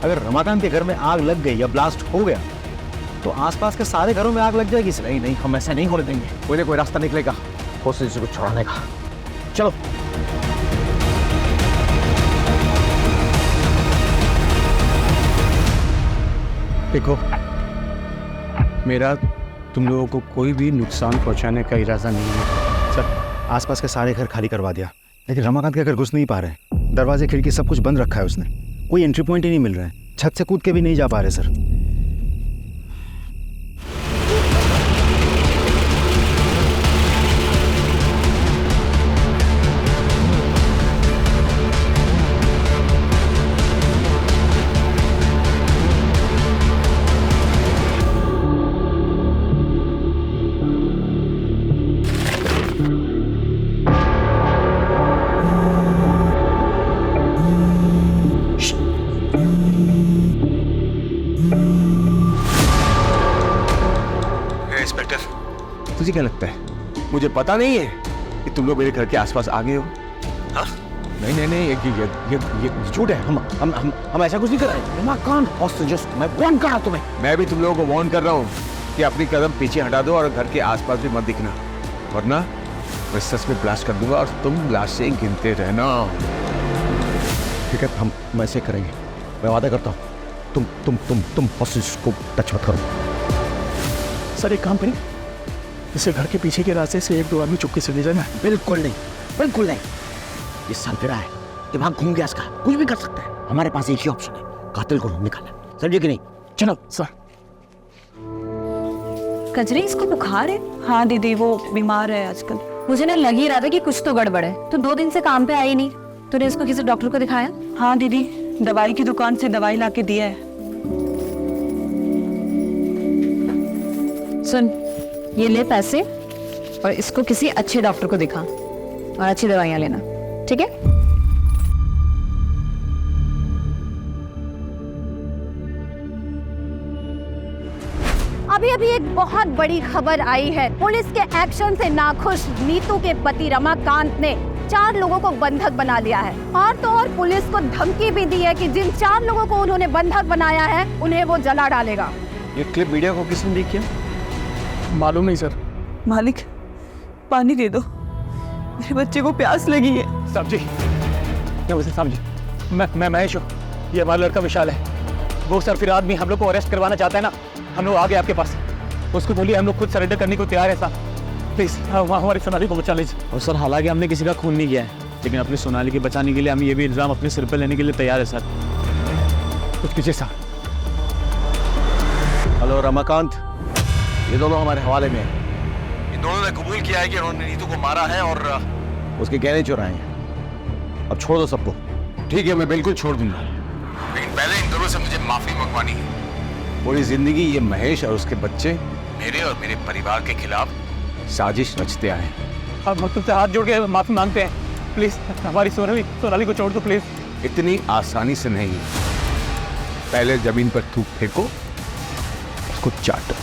अगर रमाकांत के घर में आग लग गई या ब्लास्ट हो गया तो आसपास के सारे घरों में आग लग जाएगी। नहीं नहीं, हम ऐसा नहीं होने देंगे। कोई ना कोई रास्ता निकलेगा होस्टेज को छुड़ाने का। चलो। देखो, मेरा तुम लोगों को कोई भी नुकसान पहुंचाने का इरादा नहीं है। सर, आसपास के सारे घर खाली करवा दिया, लेकिन रमाकांत के घर घुस नहीं पा रहे। दरवाजे खिड़की सब कुछ बंद रखा है उसने। कोई एंट्री पॉइंट ही नहीं मिल रहा है। छत से कूद के भी नहीं जा पा रहे सर। तुझे क्या लगता है मुझे पता नहीं है कि तुम लोग मेरे घर के आसपास आ गए हो? हाँ? नहीं नहीं नहीं, ये झूठ है। हम ऐसा कुछ नहीं कर रहे। मैं वार्न कर रहा हूं तुम्हें। मैं भी तुम लोगों को वार्न कर रहा हूँ कि अपनी कदम पीछे हटा दो और घर के आसपास भी मत दिखना, वरना मैं सच में ब्लास्ट कर दूंगा और तुम लाशें गिनते रहना। ठीक है, हम ऐसे करेंगे। मैं वादा करता हूँ तुम हॉस्टेज को टच मत करो। सर, एक काम करें, इसे घर के पीछे के रास्ते से 1-2 आदमी चुपके से ले जाना। बिल्कुल नहीं, बिल्कुल नहीं। ये सरफिरा है, दिमाग घूम गया इसका, कुछ भी कर सकता है। हमारे पास एक ही ऑप्शन है, कातिल को निकालना। समझे कि नहीं? चलो सर। कजरी, इसको बुखार है? हाँ दीदी, वो बीमार है आजकल। मुझे ना लग ही रहा था कि कुछ तो गड़बड़ है। तो 2 दिन से काम पे आई नहीं। तूने इसको किसी डॉक्टर को दिखाया? हाँ दीदी, दवाई की दुकान से दवाई ला के दिया है। सुन, ये ले पैसे और इसको किसी अच्छे डॉक्टर को दिखा और अच्छी दवाइयां लेना, ठीक है? अभी अभी एक बहुत बड़ी खबर आई है। पुलिस के एक्शन से नाखुश नीतू के पति रमाकांत ने 4 लोगों को बंधक बना लिया है। और तो और पुलिस को धमकी भी दी है कि जिन 4 लोगों को उन्होंने बंधक बनाया है उन्हें वो जला डालेगा। ये क्लिप मीडिया को किसने लीक किया? मालूम नहीं सर। मालिक, पानी दे दो, मेरे बच्चे को प्यास लगी है। साहब जी, क्या वैसे साहब जी, मैं महेश हूँ, ये हमारा लड़का विशाल है। वो सर फिर आदमी हम लोग को अरेस्ट करवाना चाहता है ना, हम लोग आ गए आपके पास। उसको बोलिए हम लोग खुद सरेंडर करने को तैयार है साहब। प्लीज हमारी सोनाली को बचा लीजिए। और सर, हालांकि हमने किसी का खून नहीं किया है, लेकिन अपनी सोनाली के बचाने के लिए हम ये भी इल्जाम अपने सिर पर लेने के लिए तैयार है सर। कुछ कीजिए सर। हेलो रमाकांत, ये दोनों हमारे हवाले में हैं। इन दोनों ने कबूल किया है कि उन्होंने नीतू को मारा है और उसके गहने चुराए हैं। अब छोड़ दो सबको। ठीक है, मैं बिल्कुल छोड़ दूंगा, लेकिन पहले इन दोनों से मुझे माफी मंगवानी है। पूरी जिंदगी ये महेश और उसके बच्चे मेरे और मेरे परिवार के खिलाफ साजिश रचते आए हैं। अब हम तुमसे हाथ जोड़ के माफी मांगते हैं। प्लीज हमारी सोनाली को छोड़ दो प्लीज। इतनी आसानी से नहीं। पहले जमीन पर थूक फेंको, उसको चाटो,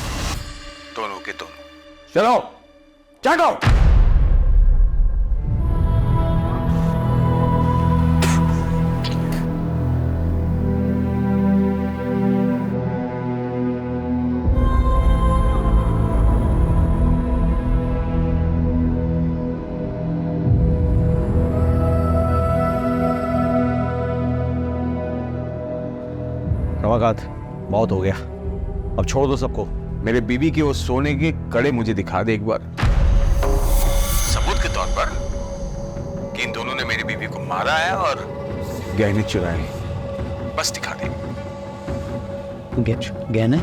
दोनों के दोनों। चलो चाटो। रमाकांत, बहुत हो गया, अब छोड़ दो सबको। मेरे बीवी के वो सोने के कड़े मुझे दिखा दे एक बार, सबूत के तौर पर कि इन दोनों ने मेरी बीवी को मारा है और गहने चुराए, बस दिखा दे। गहने?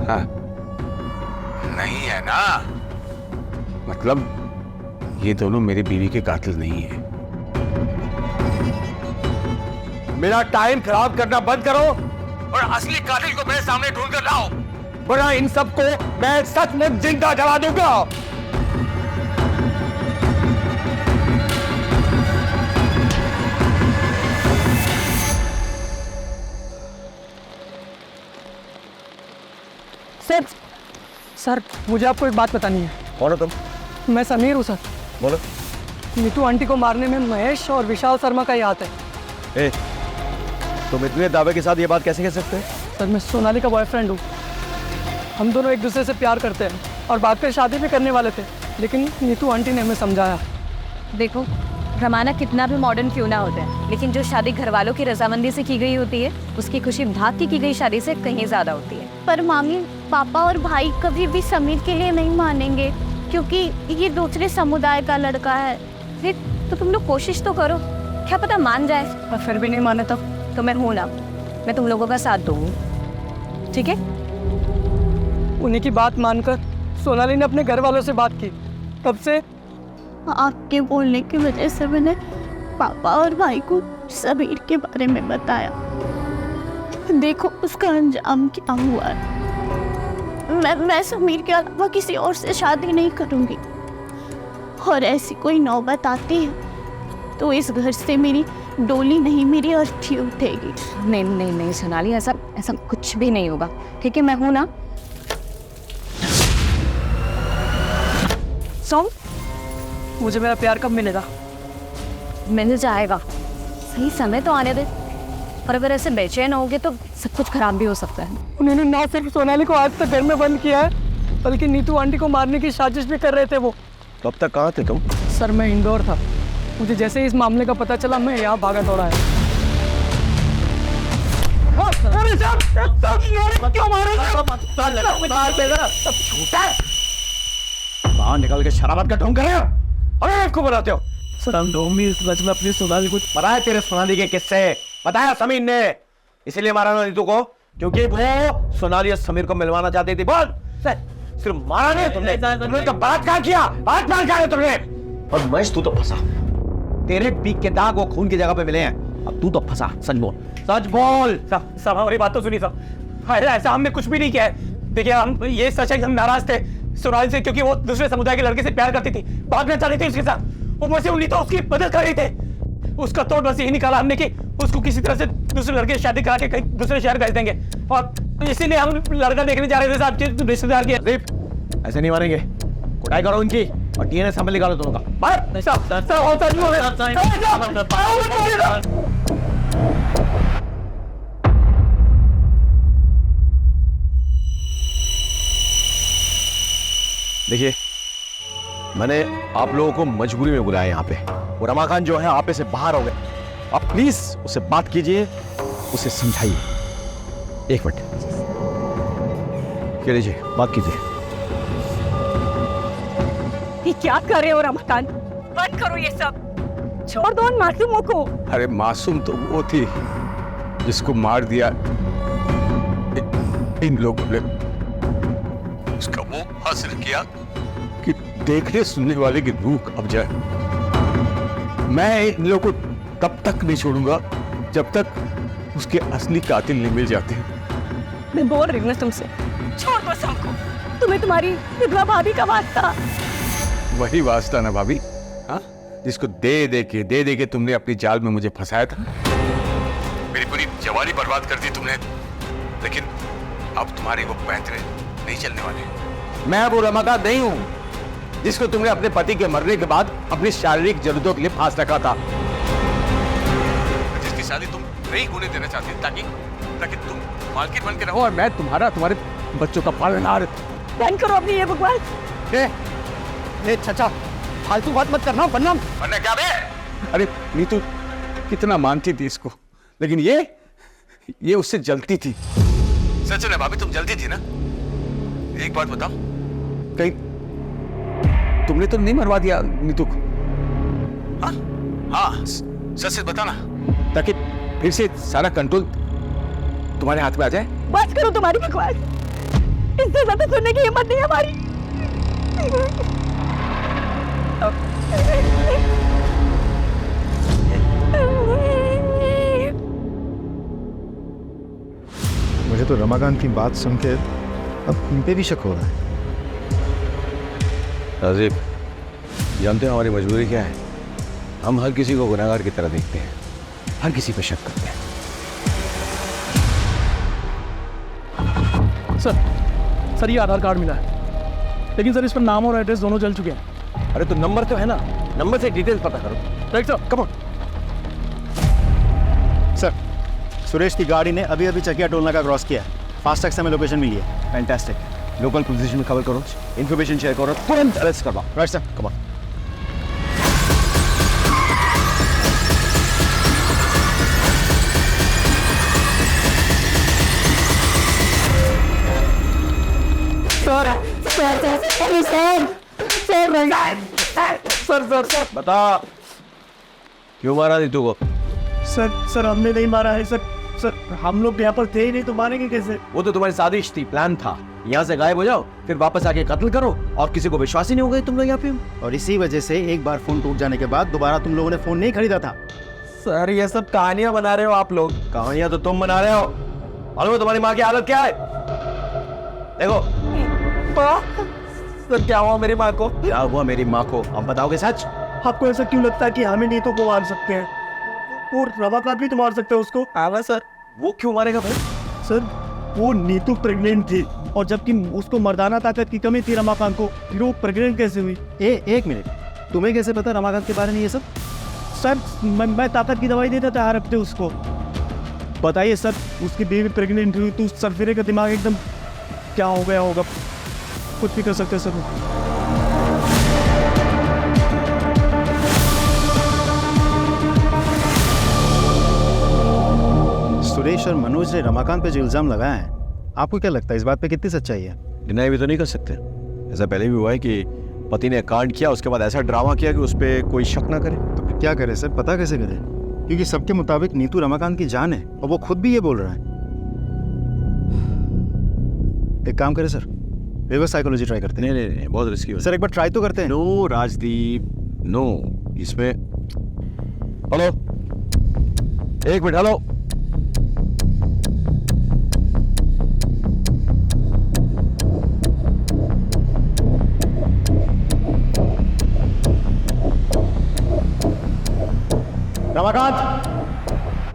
हाँ, नहीं है ना, मतलब ये दोनों मेरी बीवी के कातिल नहीं है। मेरा टाइम खराब करना बंद करो और असली कातिल को मेरे सामने ढूंढ कर लाओ, वरना इन सबको मैं सचमुच जिंदा जला दूंगा। सर मुझे आपको एक बात बतानी है। कौन हो तुम? मैं समीर हूँ सर। बोलो। नीतू आंटी को मारने में महेश और विशाल शर्मा का ही हाथ है। तुम इतने दावे के साथ ये बात कैसे कह सकते हो? सर मैं सोनाली का बॉयफ्रेंड हूँ, हम दोनों एक दूसरे से प्यार करते हैं और बाद में शादी भी करने वाले थे, लेकिन नीतू आंटी ने हमें समझाया। देखो, रमाना कितना भी मॉडर्न क्यों ना होता है, लेकिन जो शादी घर वालों की रजामंदी से की गई होती है, उसकी खुशी भाग की गई शादी से कहीं ज्यादा होती है। पर मामी, पापा और भाई कभी भी समीर के लिए नहीं मानेंगे, क्योंकि ये दूसरे समुदाय का लड़का है। फिर तो तुम लोग कोशिश तो करो, क्या पता मान जाए। और फिर भी नहीं माने तो मैं हूं ना, मैं तुम लोगों का साथ दूंगी, ठीक है? उन्हीं की बात मानकर सोनाली ने अपने घर वालों से बात की, तब से आपके बोलने की वजह से मैंने पापा और भाई को समीर के बारे में बताया। देखो उसका अंजाम क्या हुआ है। मैं समीर के अलावा किसी और से शादी नहीं करूंगी, और ऐसी कोई नौबत आती है तो इस घर से मेरी डोली नहीं, मेरी अर्थी उठेगी। नहीं नहीं नहीं सोनाली, ऐसा कुछ भी नहीं होगा, ठीक है? मैं हूं ना। सॉन्ग, मुझे मेरा प्यार कब मिलेगा? मिल जाएगा, सही समय तो आने दे। और अगर ऐसे बेचैन होगे तो सब कुछ खराब भी हो सकता है। उन्होंने ना सिर्फ सोनाली को आज तक घर में बंद किया है, बल्कि नीतू आंटी को मारने की साजिश भी कर रहे थे वो। तो अब तक कहाँ थे तुम? सर मैं इंदौर था, मुझे जैसे ही इस मामले का पता चला मैं यहाँ भागा दौड़ा है। बाहर निकल के शराबत का ढोंग कर रहे हो और आपको बनाते हो। सर हम दो भी इस सच में अपनी सोनाली को पता है तेरे सोनाली के किस्से बताया समीर ने, इसीलिए मारा ना नीतू को, क्योंकि वो सोनाली और समीर को मिलवाना चाहती थी। बोल, सिर्फ मारा नहीं तुमने तो बलात्कार किया, बलात्कार किया तुमने। और महेश तू तो फंसा, तेरे पीक के दाग वो खून की जगह पे मिले हैं, अब तू तो फंसा। सच बोल, सच बोल। सब हमारी बात तो सुनी सब, ऐसा हमने कुछ भी नहीं किया है। देखिए हम ये सच है कि हम नाराज थे सोनाली से, क्योंकि वो दूसरे समुदाय के लड़के से प्यार करती थी, भागना चाहती थी उसके साथ। ऊपर से उन्हीं तो उसकी मदद कर रही थे। उसका तोड़ बस यही निकाला हमने कि उसको किसी तरह से दूसरे लड़के से शादी करा के कहीं दूसरे शहर भेज देंगे, और इसीलिए हम लड़का देखने जा रहे थे साहब के रिश्तेदार के। ऐसे नहीं मारेंगे, कुटाई करो उनकी और डीएनए सैंपल निकालो दोनों का। देखिए, मैंने आप लोगों को मजबूरी में बुलाया यहाँ पे, और रमाकांत जो है आप से बाहर हो गए। आप प्लीज उससे बात कीजिए, उसे समझाइए। एक मिनट, क्या लीजिए, बात कीजिए। ये क्या कर रहे हो रमाकांत? बंद करो ये सब, छोड़ दो उन मासूमों को। अरे मासूम तो वो थी जिसको मार दिया इन लोगों ने। उसका वो हासिल किया कि देखने सुनने वाले की रूह अब जाए। मैं इन लोगों को तब तक नहीं छोड़ूंगा जब तक उसके असली कातिल नहीं मिल जाते। मैं बोल रही हूँ ना तुमसे, छोड़ दो सबको। तुम्हें तुम्हारी विधवा भाभी का वास्ता। वही वास्ता ना भाभी, हाँ, जिसको दे दे के तुमने अपनी जाल में मुझे फंसाया था। मेरी पूरी जवानी बर्बाद कर दी तुमने, लेकिन अब तुम्हारी वो पैंतरे नहीं चलने वाले। मैं वो रमाकांत नहीं हूं जिसको तुमने अपने पति के मरने के बाद अपनी शारीरिक जरूरतों के लिए फांस रखा था, जिसकी शादी तुम नहीं होने देना चाहती ताकि तुम मालकिन बन के रहो और मैं तुम्हारे बच्चों का पालनहार। बंद करो अपनी ये बकवास। चाचा फालतू बात मत करना, वरना क्या बे? अरे नीतू कितना मानती थी इसको, लेकिन ये ये उससे जलती थी। सच है भाभी, तुम जलती थी ना? एक बात बताओ, कहीं तुमने तो नहीं मरवा दिया नीतू को? हाँ हाँ, सच सच बताना, ताकि फिर से सारा कंट्रोल तुम्हारे हाथ में आ जाए। बस करो तुम्हारी बकवास, इससे ज्यादा सुनने की हिम्मत नहीं है हमारी। मुझे तो रमाकांत की बात सुन के अब इन पे भी शक हो रहा है। राजीव, जानते हो हमारी मजबूरी क्या है? हम हर किसी को गुनहगार की तरह देखते हैं, हर किसी पे शक करते हैं। सर ये आधार कार्ड मिला है, लेकिन सर इस पर नाम और एड्रेस दोनों जल चुके हैं। अरे तो नंबर तो है ना, नंबर से डिटेल्स पता करो। Right sir, come on. Sir, Suresh की गाड़ी ने अभी अभी चकिया टोल नाका क्रॉस किया है। फास्ट टैग से हमें लोकेशन मिली है। फैंटास्टिक। लोकल पुलिस स्टेशन में खबर करो, इन्फॉर्मेशन शेयर करो, तुरंत अरेस्ट करवाओ। Right sir, come on. Sir बता, क्यों मारा नीतू को? सर हमने नहीं मारा है सर हम लोग यहाँ पर थे ही नहीं, तो मारेंगे कैसे? वो तो तुम्हारी साजिश थी, प्लान था। यहाँ से गायब हो जाओ, फिर वापस आके कत्ल करो, और किसी को विश्वास ही नहीं हो गई तुम लोग यहाँ पे। और इसी वजह से एक बार फोन टूट जाने के बाद दोबारा तुम लोगों ने फोन नहीं खरीदा था। सर ये सब कहानियां बना रहे हो आप लोग। कहानियां तो तुम बना रहे हो। मालूम है तुम्हारी माँ की हालत क्या है? देखो सर क्या हुआ मेरी माँ को? क्या हुआ मेरी माँ को, अब बताओगे सच? आपको ऐसा क्यों लगता है कि हमें नीतू को मार सकते हैं? और रमाकांत भी तो मार सकते हैं उसको। हाँ सर, वो क्यों मारेगा भाई? सर वो नीतू प्रेग्नेंट थी, और जबकि उसको मर्दाना ताकत की कमी थी रमाकांत को, फिर वो प्रेग्नेंट कैसे हुई? एक मिनट, तुम्हें कैसे पता रमाकांत के बारे में ये सब? सर मैं ताकत की दवाई देता था हर हफ्ते उसको। बताइए सर, उसकी बेबी प्रेग्नेंट हुई तो सरफिरे का दिमाग एकदम क्या हो गया होगा। कुछ भी कर सकते हैं सर। सुरेश और मनोज ने रमाकांत पे जो इल्जाम लगाया है, आपको क्या लगता है इस बात पे कितनी सच्चाई है? डिनाई भी तो नहीं कर सकते। ऐसा पहले भी हुआ है कि पति ने कांड किया, उसके बाद ऐसा ड्रामा किया कि उस पर कोई शक ना करे। तो फिर क्या करे सर, पता कैसे करे? क्योंकि सबके मुताबिक नीतू रमाकांत की जान है, और वो खुद भी ये बोल रहा है। एक काम करे सर, रिवर्स साइकोलॉजी ट्राई करते हैं। नहीं, बहुत रिस्की है सर, एक बार ट्राई तो करते हैं। No Rajdeep, no. इसमें हेलो, एक मिनट, हेलो। रमाकांत,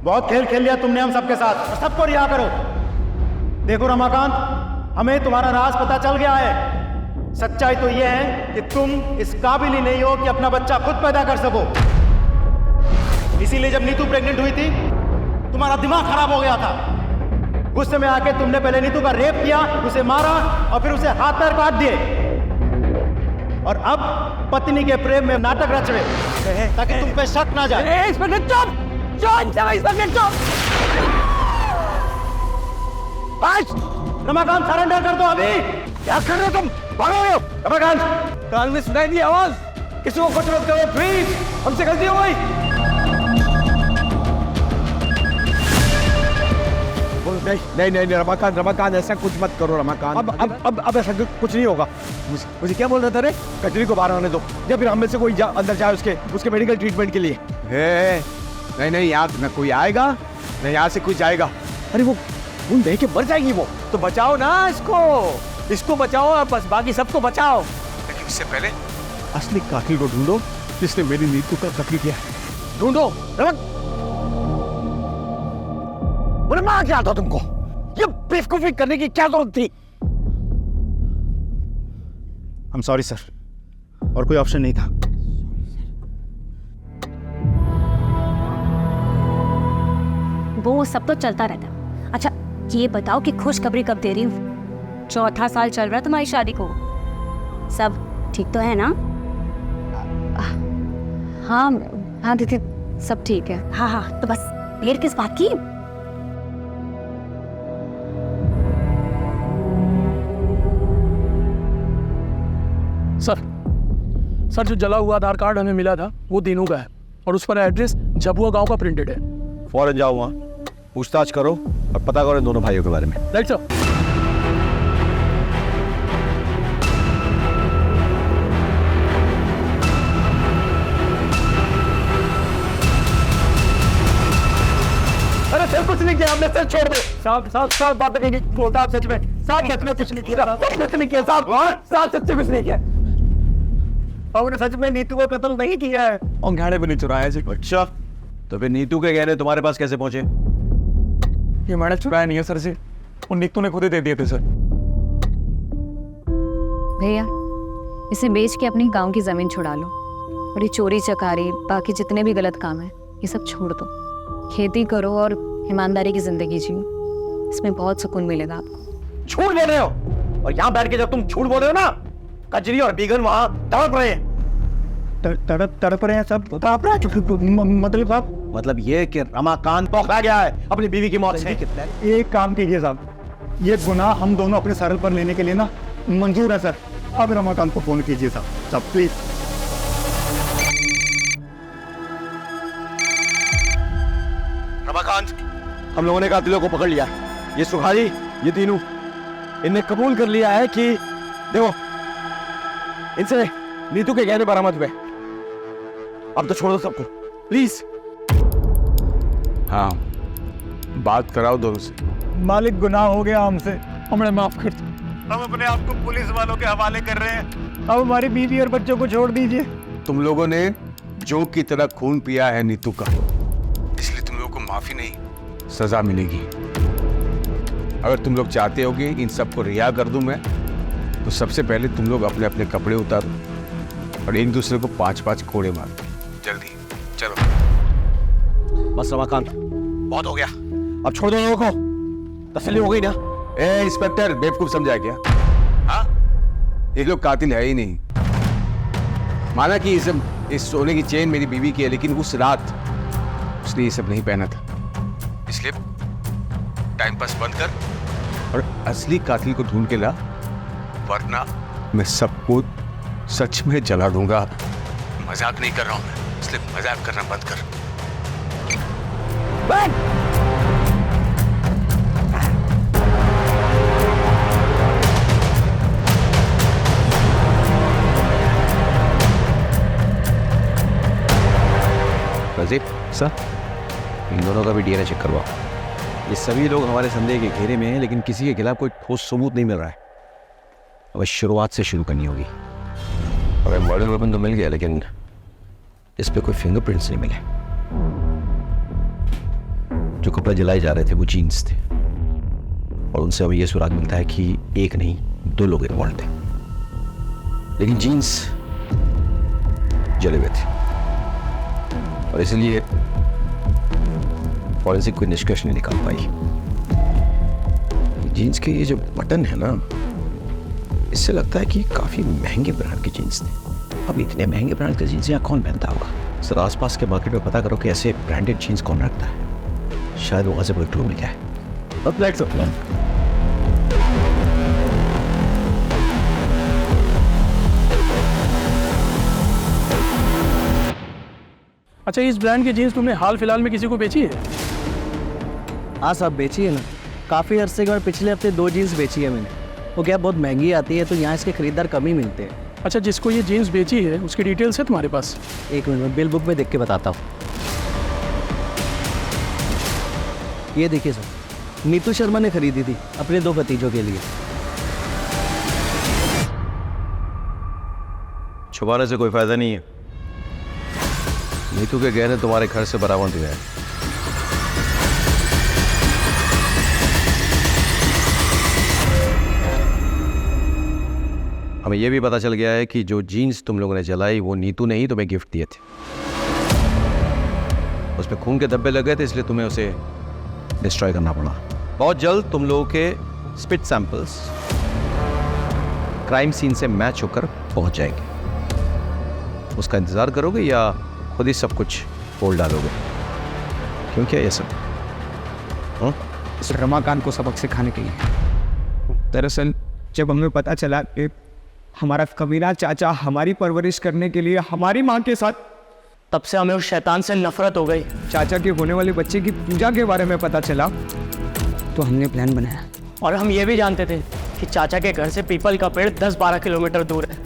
बहुत खेल खेल लिया तुमने हम सबके साथ, और सबको रिहा करो। देखो रमाकांत, हमें तुम्हारा राज पता चल गया है। सच्चाई तो यह है कि तुम इस काबिल ही नहीं हो कि अपना बच्चा खुद पैदा कर सको। इसीलिए जब नीतू प्रेग्नेंट हुई थी, तुम्हारा दिमाग खराब हो गया था। गुस्से में आके तुमने पहले नीतू का रेप किया, उसे मारा, और फिर उसे हाथ पैर काट दिए। और अब पत्नी के प्रेम में नाटक रच रहे ताकि तुम पे शक ना जाए। रमाकांत, सरेंडर कर दो अभी। क्या कर रहे हो तुम? भागो रमाकांत। कान में सुनाई दी आवाज, किसी को कुछ मत करो प्लीज, हमसे गलती हो गई। नहीं रमाकांत, ऐसा कुछ मत करो रमाकांत। अब ऐसा कुछ नहीं होगा। मुझे क्या बोल रहा था रे? कचरी को बाहर आने दो, या फिर हम में से कोई अंदर जाए उसके मेडिकल ट्रीटमेंट के लिए। नहीं, यहाँ में कोई आएगा नहीं, यहाँ से कोई जाएगा। अरे वो देख के मर जाएगी वो। तो बचाओ ना इसको बचाओ, बस बाकी सबको बचाओ। लेकिन उससे पहले असली कातिल को ढूंढो, जिसने मेरी नीतू का कत्ल किया। ढूंढो। मार क्या था तुमको? ये बेवकूफी करने की क्या जरूरत थी? I'm sorry सर, और कोई ऑप्शन नहीं था। वो सब तो चलता रहता। अच्छा ये बताओ कि खुशखबरी कब दे रही हूँ? 4था साल चल रहा है तुम्हारी शादी को, सब ठीक तो है ना? हाँ दीदी, सब ठीक है। हाँ तो बस देर किस बात की? सर जो जला हुआ आधार कार्ड हमें मिला था वो दीनू का है और उस पर एड्रेस झबुआ गांव का प्रिंटेड है। फौरन जाओ वहाँ, पूछताछ करो और पता करो इन दोनों भाइयों के बारे में। Right sir. अरे सर कुछ नहीं किया हमने, सर छोड़ दो। साहब बात नहीं बोलता आप सच में। साहब सच में कुछ नहीं किया, कुछ नहीं किया साहब। साहब सच में कुछ नहीं किया। और सच में नीतू को कत्ल नहीं किया है। और गहने भी नहीं चुराए जी। अच्छा, तो फिर नीतू के गहने तुम्हारे पास कैसे पहुंचे? ये मैंने चुराया नहीं है सर जी, वो नीतू ने खुद ही दे दिए थे सर। भैया इसे बेच के अपनी गांव की जमीन छुड़ा लो और ये चोरी चकारी बाकी जितने भी गलत काम है ये सब छोड़ दो। खेती करो और ईमानदारी की जिंदगी जियो, इसमें बहुत सुकून मिलेगा आपको। झूठ बोल रहे हो, और यहाँ बैठ के जब तुम झूठ बोल रहे हो ना, कजरी और बीगन वहाँ तड़प रहे हैं। तड़प रहे हैं सब। मतलब साहब, मतलब ये कि रमाकांत पकड़ा गया है अपनी बीवी की मौत से। एक काम कीजिए साहब, ये गुनाह हम दोनों अपने सर पर लेने के लिए ना मंजूर है सर। अब रमाकांत को फोन कीजिए साहब प्लीज। रमाकांत, हम लोगों ने कातिलों को पकड़ लिया। ये सुखारी, ये तीनों, इनने कबूल कर लिया है कि देखो इनसे नीतू के गहने बरामद हुए। अब तो छोड़ दो सबको प्लीज। हाँ, बात कराओ दोनों से। मालिक गुनाह हो गया हमसे, हमें माफ कर दो। हम अपने आप को पुलिस वालों के हवाले कर रहे हैं। अब हमारी बीवी और बच्चों को छोड़ दीजिए। तुम लोगों ने जोंक की तरह खून पिया है नीतू का, इसलिए तुम लोगों को माफी नहीं, सजा मिलेगी। अगर तुम लोग चाहते हो कि इन सबको रिहा कर दूं मैं, तो सबसे पहले तुम लोग अपने अपने कपड़े उतारो और एक दूसरे को 5-5 कोड़े मारो। जल्दी चलो। बस रमाकांत, बहुत हो गया, अब छोड़ दो लोगों को। तसल्ली हो गई ना? ए इंस्पेक्टर, बेवकूफ समझा क्या? हाँ, ये लोग कातिल है ही नहीं। माना कि इस सोने की चेन मेरी बीवी की है, लेकिन उस रात उसने ये सब नहीं पहना था, इसलिए टाइम पास बंद कर और असली कातिल को ढूंढ के ला, वरना मैं सबको सच में जला दूंगा। मजाक नहीं कर रहा हूं मैं, इसलिए मजाक करना बंद कर। रजीब सर, इन दोनों का भी डीएनए चेक करवाओ। ये सभी लोग हमारे संदेह के घेरे में हैं, लेकिन किसी के खिलाफ कोई ठोस सबूत नहीं मिल रहा है। अब शुरुआत से शुरू करनी होगी। अगर मर्डर वेपन तो मिल गया, लेकिन इस पे कोई फिंगरप्रिंट्स नहीं मिले। जो कपड़े जलाए जा रहे थे वो जीन्स थे, और उनसे हमें ये सुराग मिलता है कि एक नहीं 2 लोग इन्वॉल्व थे, लेकिन जीन्स जले हुए थे, और इसलिए फॉरेंसिक कोई निष्कर्ष नहीं निकाल पाई। जीन्स के ये जो बटन है ना, इससे लगता है कि काफी महंगे ब्रांड की जीन्स थे। अब इतने महंगे ब्रांड के जीन्स यहाँ कौन पहनता होगा? सर आसपास के मार्केट में पता करो कि ऐसे ब्रांडेड जीन्स कौन रखता है। शायद वहां से कोई क्लू मिल जाए। अब लेट्स गो। अच्छा, इस ब्रांड की जीन्स तुमने हाल फिलहाल में किसी को बेची है? हाँ साहब, बेची है ना। काफ़ी अरसे के बाद पिछले हफ्ते 2 जीन्स बेची है मैंने। वो क्या बहुत महंगी आती है, तो यहाँ इसके खरीदार कम ही मिलते हैं। अच्छा, जिसको ये जीन्स बेची है उसकी डिटेल्स है तुम्हारे पास? एक मिनट में बिल बुक में देख के बताता हूँ। ये देखिए सर, नीतू शर्मा ने खरीदी थी अपने 2 भतीजों के लिए। छुपाने से कोई फायदा नहीं है। नीतू के गहने तुम्हारे घर से बरामद हुए हैं। हमें यह भी पता चल गया है कि जो जीन्स तुम लोगों ने जलाई वो नीतू ने ही तुम्हें गिफ्ट दिए थे। उसमें खून के धब्बे लगे थे, इसलिए तुम्हें उसे डिस्ट्रॉय करना पड़ा। बहुत जल्द तुम लोगों के स्पिट सैंपल्स क्राइम सीन से मैच होकर पहुंच जाएंगे। उसका इंतजार करोगे या खुद ही सब कुछ बोल डालोगे? क्यों क्या ये सब? रमाकांत को सबक सिखाने के लिए। दरअसल जब हमें पता चला कि हमारा कमीना चाचा हमारी परवरिश करने के लिए हमारी माँ के साथ, तब से हमें उस शैतान से नफरत हो गई। चाचा के होने वाले बच्चे की पूजा के बारे में पता चला तो हमने प्लान बनाया। और हम ये भी जानते थे कि चाचा के घर से पीपल का पेड़ 10-12 किलोमीटर दूर है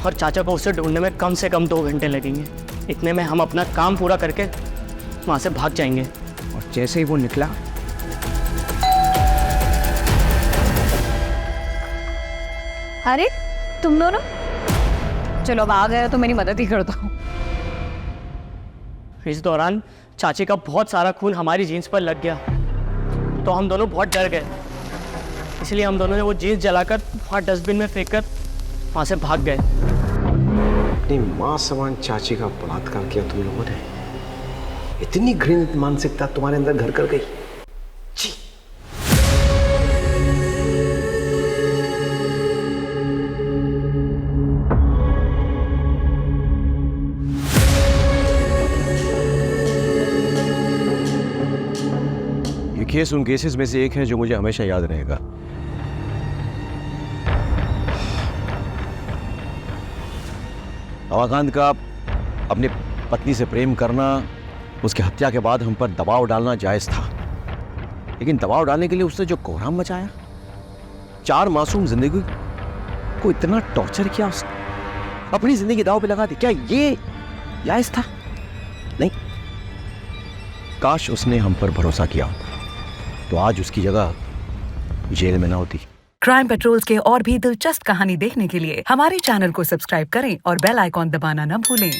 और चाचा को उसे ढूंढने में कम से कम 2 घंटे लगेंगे। इतने में हम अपना काम पूरा करके वहाँ से भाग जाएंगे। और जैसे ही वो निकला, अरे तुम दोनों, चलो अब आ गए तो मेरी मदद ही करता हूँ। इस दौरान चाची का बहुत सारा खून हमारी जीन्स पर लग गया तो हम दोनों बहुत डर गए। इसलिए हम दोनों ने वो जीन्स जलाकर वहाँ डस्टबिन में फेंक कर वहाँ से भाग गए। अपनी माँ समान चाची का बलात्कार किया तुम लोगों ने। इतनी घृणित मानसिकता तुम्हारे अंदर घर कर गई। छी। ये केस उन केसेस में से एक है जो मुझे हमेशा याद रहेगा। रमाकांत का अपनी पत्नी से प्रेम करना, उसकी हत्या के बाद हम पर दबाव डालना जायज था, लेकिन दबाव डालने के लिए उसने जो कोहराम मचाया, 4 मासूम जिंदगी को इतना टॉर्चर किया उसने, अपनी जिंदगी दांव पे लगा दी। क्या ये जायज था? नहीं। काश उसने हम पर भरोसा किया होता तो आज उसकी जगह जेल में ना होती। क्राइम पेट्रोल्स के और भी दिलचस्प कहानी देखने के लिए हमारे चैनल को सब्सक्राइब करें और बेल आइकॉन दबाना न भूलें।